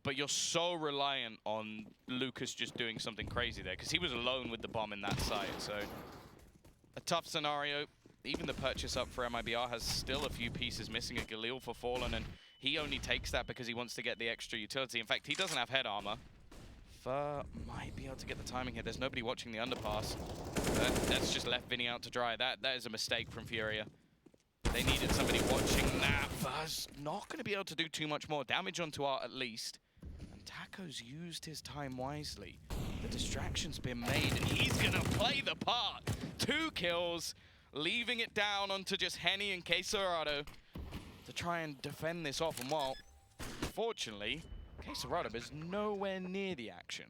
But you're so reliant on Lucas just doing something crazy there, because he was alone with the bomb in that site. So a tough scenario. Even the purchase up for MIBR has still a few pieces missing. A Galil for Fallen, and he only takes that because he wants to get the extra utility. In fact, he doesn't have head armor. Fur might be able to get the timing here. There's nobody watching the underpass. That's just left Vinny out to dry. That is a mistake from Furia. They needed somebody watching that. Fur's not going to be able to do too much more damage onto Art at least. And Taco's used his time wisely. The distraction's been made, and he's going to play the part. 2 kills, leaving it down onto just Henny and K-Serrata to try and defend this off. And while, unfortunately, K-Serrata is nowhere near the action.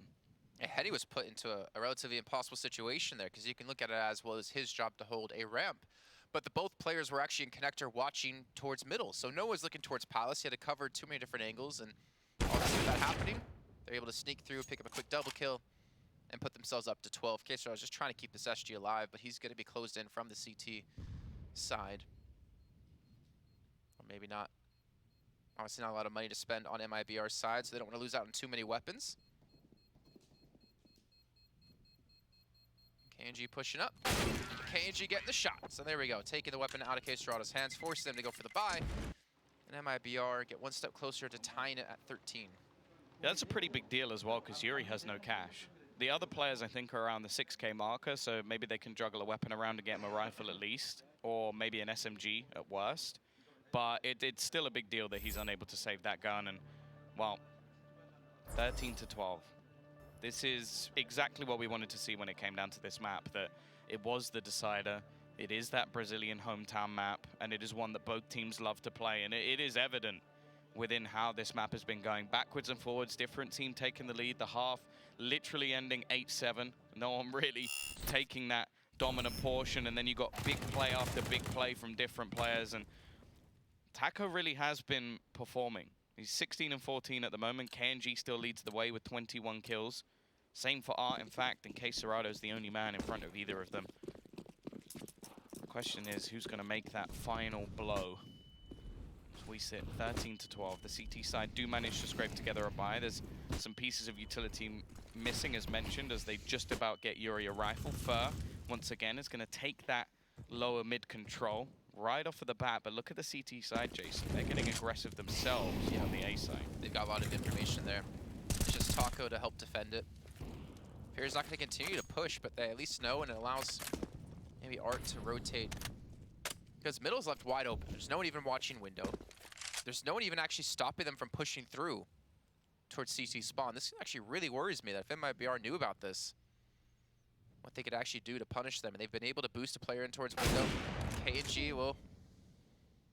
Yeah, Henny was put into a relatively impossible situation there, because you can look at it as, well, it's his job to hold a ramp. But both players were actually in connector watching towards middle. So Noah's looking towards Palace. He had to cover too many different angles, and obviously with that happening, they're able to sneak through, pick up a quick double kill, and put themselves up to 12. K-Serrata was just trying to keep this SG alive, but he's going to be closed in from the CT side. Or maybe not. Obviously not a lot of money to spend on MIBR's side, so they don't want to lose out on too many weapons. KNG pushing up. KNG getting the shot. So there we go, taking the weapon out of K-Serrata's hands, forcing them to go for the buy. And MIBR get one step closer to tying it at 13. Yeah, that's a pretty big deal as well, because Yuri has no cash. The other players, I think, are around the 6K marker, so maybe they can juggle a weapon around to get him a rifle at least, or maybe an SMG at worst. But it's still a big deal that he's unable to save that gun, and, well, 13-12. This is exactly what we wanted to see when it came down to this map, that It was the decider. It is that Brazilian hometown map, and it is one that both teams love to play. And it is evident within how this map has been going backwards and forwards. Different team taking the lead. The half literally ending 8-7. No one really taking that dominant portion, and then you got big play after big play from different players. And Taco really has been performing. He's 16 and 14 at the moment. KNG still leads the way with 21 kills. Same for Art, in fact, and K Serrado's the only man in front of either of them. The question is, who's going to make that final blow? So we sit 13 to 12. The CT side do manage to scrape together a buy. There's some pieces of utility missing, as mentioned, as they just about get Yuri a rifle. Fur, once again, is going to take that lower mid control right off of the bat. But look at the CT side, Jason. They're getting aggressive themselves on the A side. They've got a lot of information there. It's just Taco to help defend it. Furia's not going to continue to push, but they at least know, and it allows maybe Art to rotate. Because middle's left wide open. There's no one even watching window. There's no one even actually stopping them from pushing through towards CT spawn. This actually really worries me that if MIBR knew about this, what they could actually do to punish them. And they've been able to boost a player in towards window. KNG, well,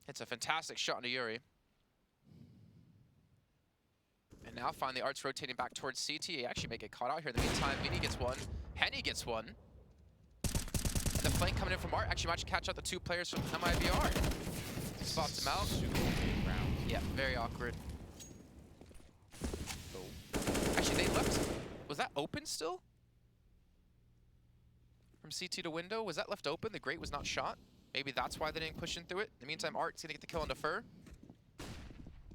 it's a fantastic shot into Yuri. And now finally Art's rotating back towards CT. He actually may get caught out here. In the meantime, Vinny gets one. Henny gets one. And the flank coming in from Art actually managed to catch out the two players from MIBR. Spots him out. Super big round. Yeah, very awkward. Actually, they left. Was that open still? From CT to window? Was that left open? The grate was not shot? Maybe that's why they didn't push in through it. In the meantime, Art's going to get the kill on Fur.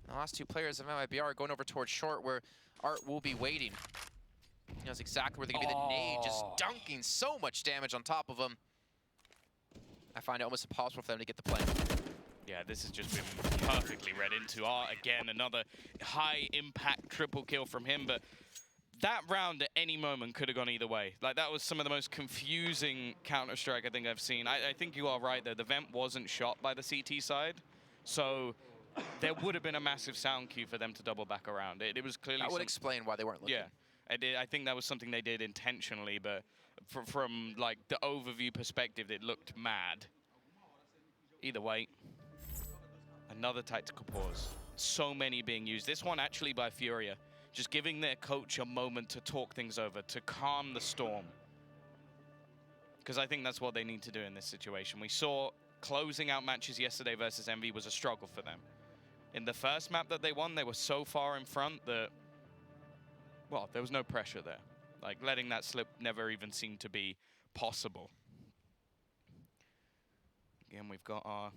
The last two players of MIBR are going over towards short, where Art will be waiting. He knows exactly where they're going to be. The nade just dunking so much damage on top of him. I find it almost impossible for them to get the play. Yeah, this has just been perfectly read into. Art, again, another high-impact triple kill from him, but that round at any moment could have gone either way. Like, that was some of the most confusing Counter-Strike I think I've seen. I think you are right, though. The vent wasn't shot by the CT side, so there would have been a massive sound cue for them to double back around. It was clearly... That would explain why they weren't looking. Yeah, I think that was something they did intentionally, but from like, the overview perspective, it looked mad. Either way, another tactical pause. So many being used. This one actually by Furia. Just giving their coach a moment to talk things over, to calm the storm. Because I think that's what they need to do in this situation. We saw closing out matches yesterday versus Envy was a struggle for them. In the first map that they won, they were so far in front that, well, there was no pressure there. Like, letting that slip never even seemed to be possible. Again, we've got our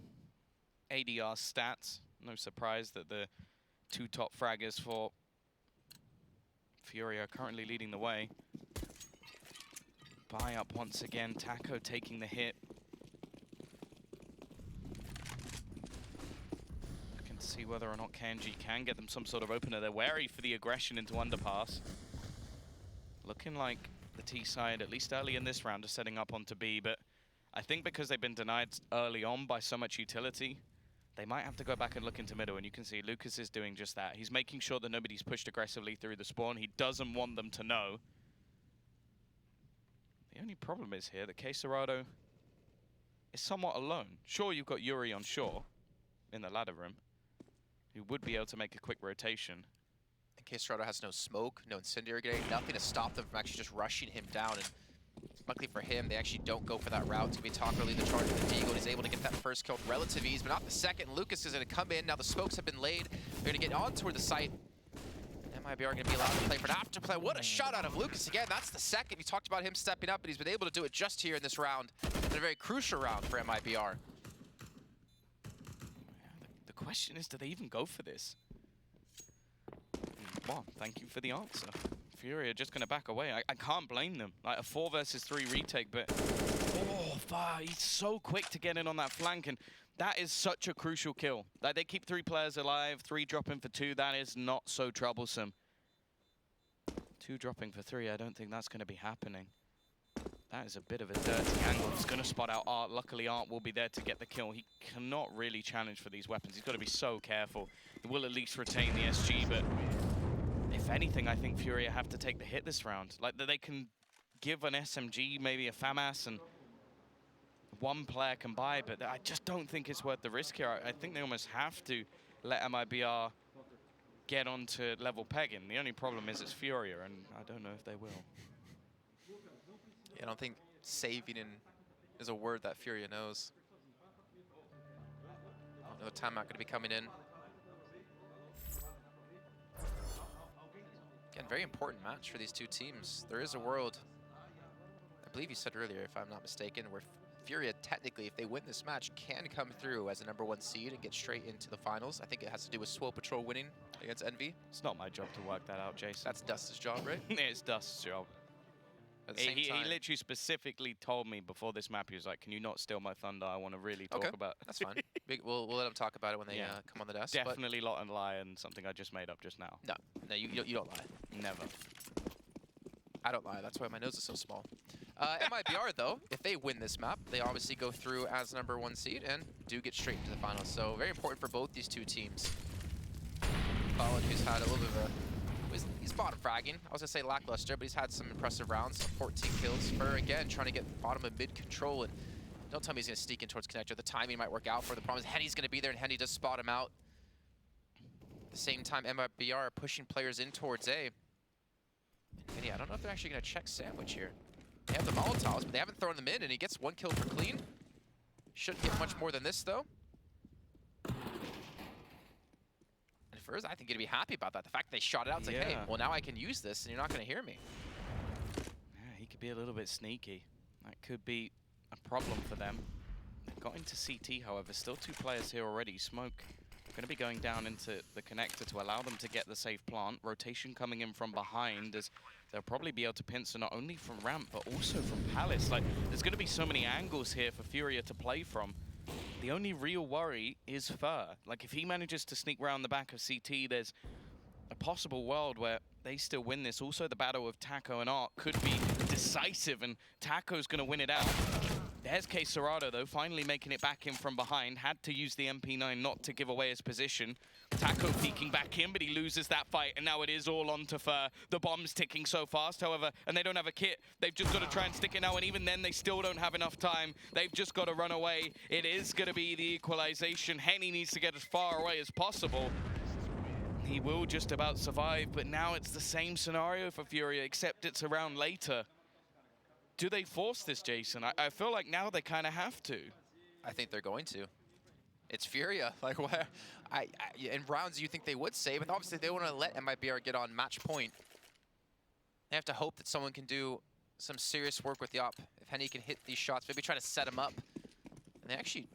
ADR stats. No surprise that the two top fraggers for Furia are currently leading the way. Buy up once again. Taco taking the hit. Looking to see whether or not KNG can get them some sort of opener. They're wary for the aggression into underpass. Looking like the T side, at least early in this round, are setting up onto B, but I think because they've been denied early on by so much utility, they might have to go back and look into middle, and you can see Lucas is doing just that. He's making sure that nobody's pushed aggressively through the spawn. He doesn't want them to know. The only problem is here that K Serrado is somewhat alone. Sure, you've got Yuri on shore in the ladder room, who would be able to make a quick rotation. And K Serrado has no smoke, no incendiary grenade, nothing to stop them from actually just rushing him down. And luckily for him, they actually don't go for that route. It's going to be Taco lead the charge with the Deagle. He's able to get that first kill with relative ease, but not the second. Lucas is going to come in. Now the smokes have been laid. They're going to get on toward the site. MIBR are going to be allowed to play for an afterplay. What a shot out of Lucas again. That's the second. We talked about him stepping up, and he's been able to do it just here in this round. In a very crucial round for MIBR. The question is, do they even go for this? Well, thank you for the answer. Fury are just going to back away. I can't blame them. Like a 4 versus 3 retake, but he's so quick to get in on that flank, and that is such a crucial kill. Like, they keep 3 players alive, 3 dropping for 2. That is not so troublesome. 2 dropping for 3, I don't think that's going to be happening. That is a bit of a dirty angle. He's going to spot out Art. Luckily, Art will be there to get the kill. He cannot really challenge for these weapons. He's got to be so careful. He will at least retain the SG, but if anything, I think Furia have to take the hit this round. Like, they can give an SMG, maybe a FAMAS, and one player can buy, but I just don't think it's worth the risk here. I think they almost have to let MIBR get onto level pegging. The only problem is it's Furia, and I don't know if they will. Yeah, I don't think saving is a word that Furia knows. Another timeout going to be coming in. Again, very important match for these two teams. There is a world, I believe you said earlier, if I'm not mistaken, where Furia, technically, if they win this match, can come through as a #1 seed and get straight into the finals. I think it has to do with Swope Patrol winning against Envy. It's not my job to work that out, Jason. That's Dust's job, right? It's Dust's job. At the same He time, literally specifically told me before this map, he was like, can you not steal my thunder? I want to really talk about that's fine. We'll let them talk about it when they come on the desk. Definitely lot and lie and something I just made up just now. No, you don't lie. Never. I don't lie. That's why my nose is so small. MIBR, though, if they win this map, they obviously go through as #1 seed and do get straight into the finals. So very important for both these two teams. Colin, who's had a little bit of a... He's bottom fragging. I was going to say lackluster, but he's had some impressive rounds. 14 kills. Fur, again, trying to get bottom and mid control. And don't tell me he's going to sneak in towards connector. The timing might work out for. The problem is Henny's going to be there, and Henny does spot him out. At the same time, MIBR are pushing players in towards A. And I don't know if they're actually going to check Sandwich here. They have the Molotovs, but they haven't thrown them in, and he gets 1 kill for clean. Shouldn't get much more than this, though. And Furs, I think, going to be happy about that. The fact they shot it out, it's like, hey, well, now I can use this, and you're not going to hear me. Yeah, he could be a little bit sneaky. That could be a problem for them. They've got into CT, however. Still 2 players here already. Smoke going to be going down into the connector to allow them to get the safe plant. Rotation coming in from behind as they'll probably be able to pincer not only from ramp, but also from Palace. Like, there's going to be so many angles here for Furia to play from. The only real worry is Fur. Like, if he manages to sneak around the back of CT, there's a possible world where they still win this. Also, the battle of Taco and Art could be decisive, and Taco's going to win it out. There's K Serrado, though, finally making it back in from behind. Had to use the MP9 not to give away his position. Taco peeking back in, but he loses that fight, and now it is all on to Fur. The bomb's ticking so fast, however, and they don't have a kit. They've just got to try and stick it now, and even then, they still don't have enough time. They've just got to run away. It is going to be the equalization. Henny needs to get as far away as possible. He will just about survive, but now it's the same scenario for Furia, except it's a round later. Do they force this, Jason? I feel like now they kind of have to. I think they're going to. It's Furia. Like, where? In rounds, you think they would save, and obviously they want to let MIBR get on match point. They have to hope that someone can do some serious work with the op. If Henny can hit these shots, maybe try to set him up. And they actually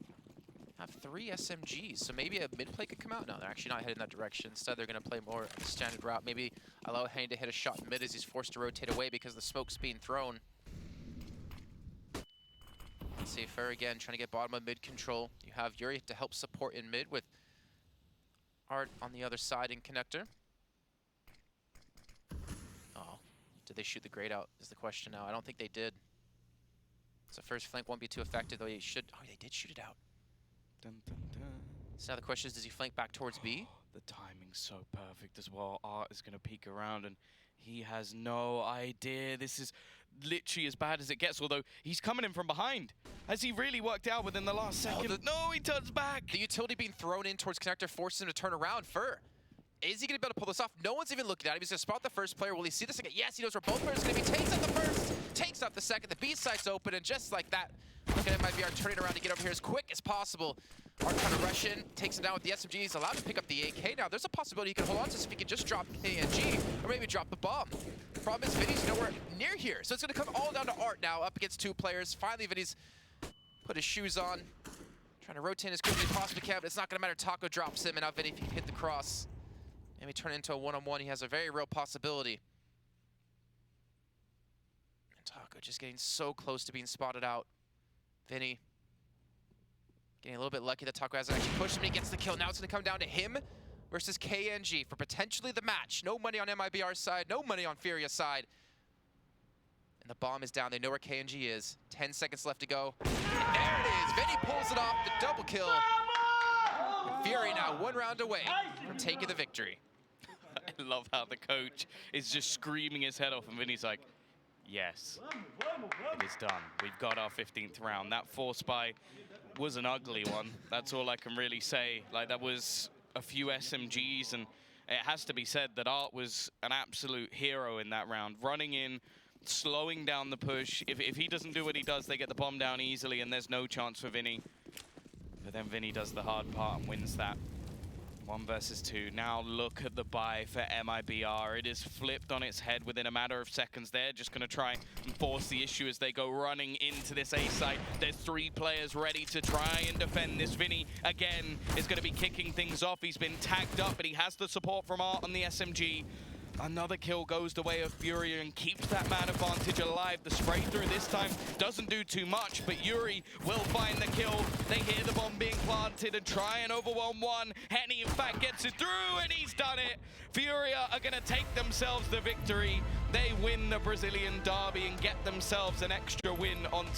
have 3 SMGs, so maybe a mid play could come out. No, they're actually not heading that direction. Instead, they're going to play more of a standard route. Maybe allow Henny to hit a shot mid as he's forced to rotate away because the smoke's being thrown. Let's see, Fair again, trying to get bottom of mid control. You have Yuri to help support in mid with Art on the other side in connector. Oh, did they shoot the grade out is the question now. I don't think they did. So first flank won't be too effective, though he should. Oh, they did shoot it out. Dun, dun, dun. So now the question is, does he flank back towards B? The timing's so perfect as well. Art is going to peek around, and he has no idea. This is literally as bad as it gets, although he's coming in from behind. Has he really worked out within the last second? No, he turns back. The utility being thrown in towards connector forces him to turn around. Fur, is he going to be able to pull this off? No one's even looking at him. He's going to spot the first player. Will he see the second? Yes, he knows where both players are going to be. Takes out the first, takes out the second. The B site's open, and just like that, look at MIBR turning around to get over here as quick as possible. Art trying to rush in, takes him down with the SMG. He's allowed to pick up the AK now. There's a possibility he can hold on to this if he can just drop KNG, or maybe drop the bomb. Problem is, Vinny's nowhere near here, so it's going to come all down to Art now, up against 2 players. Finally, Vinny's put his shoes on, trying to rotate as quickly as possibly can, but it's not going to matter. Taco drops him, and now Vinny, if he can hit the cross, maybe turn it into a one-on-one, he has a very real possibility. And Taco just getting so close to being spotted out. Vinny getting a little bit lucky that Taco hasn't actually pushed him, and he gets the kill. Now it's going to come down to him versus KNG for potentially the match. No money on MIBR's side, no money on Furia's side. And the bomb is down. They know where KNG is. 10 seconds left to go. And there it is. Vinny pulls it off, the double kill. And Fury now 1 round away from taking the victory. I love how the coach is just screaming his head off, and Vinny's like, Yes, it is done. We've got our 15th round. That force buy was an ugly one. That's all I can really say. Like, that was a few SMGs, and it has to be said that Art was an absolute hero in that round. Running in, slowing down the push. If he doesn't do what he does, they get the bomb down easily, and there's no chance for Vinny. But then Vinny does the hard part and wins that. 1 versus 2. Now look at the buy for MIBR. It is flipped on its head within a matter of seconds. They're just going to try and force the issue as they go running into this A site. There's 3 players ready to try and defend this. Vinny, again, is going to be kicking things off. He's been tagged up, but he has the support from Art on the SMG. Another kill goes the way of Furia and keeps that man advantage alive. The spray through this time doesn't do too much, but Yuri will find the kill. They hear the bomb being planted and try and overwhelm one. Henny, in fact, gets it through, and he's done it. Furia are going to take themselves the victory. They win the Brazilian derby and get themselves an extra win onto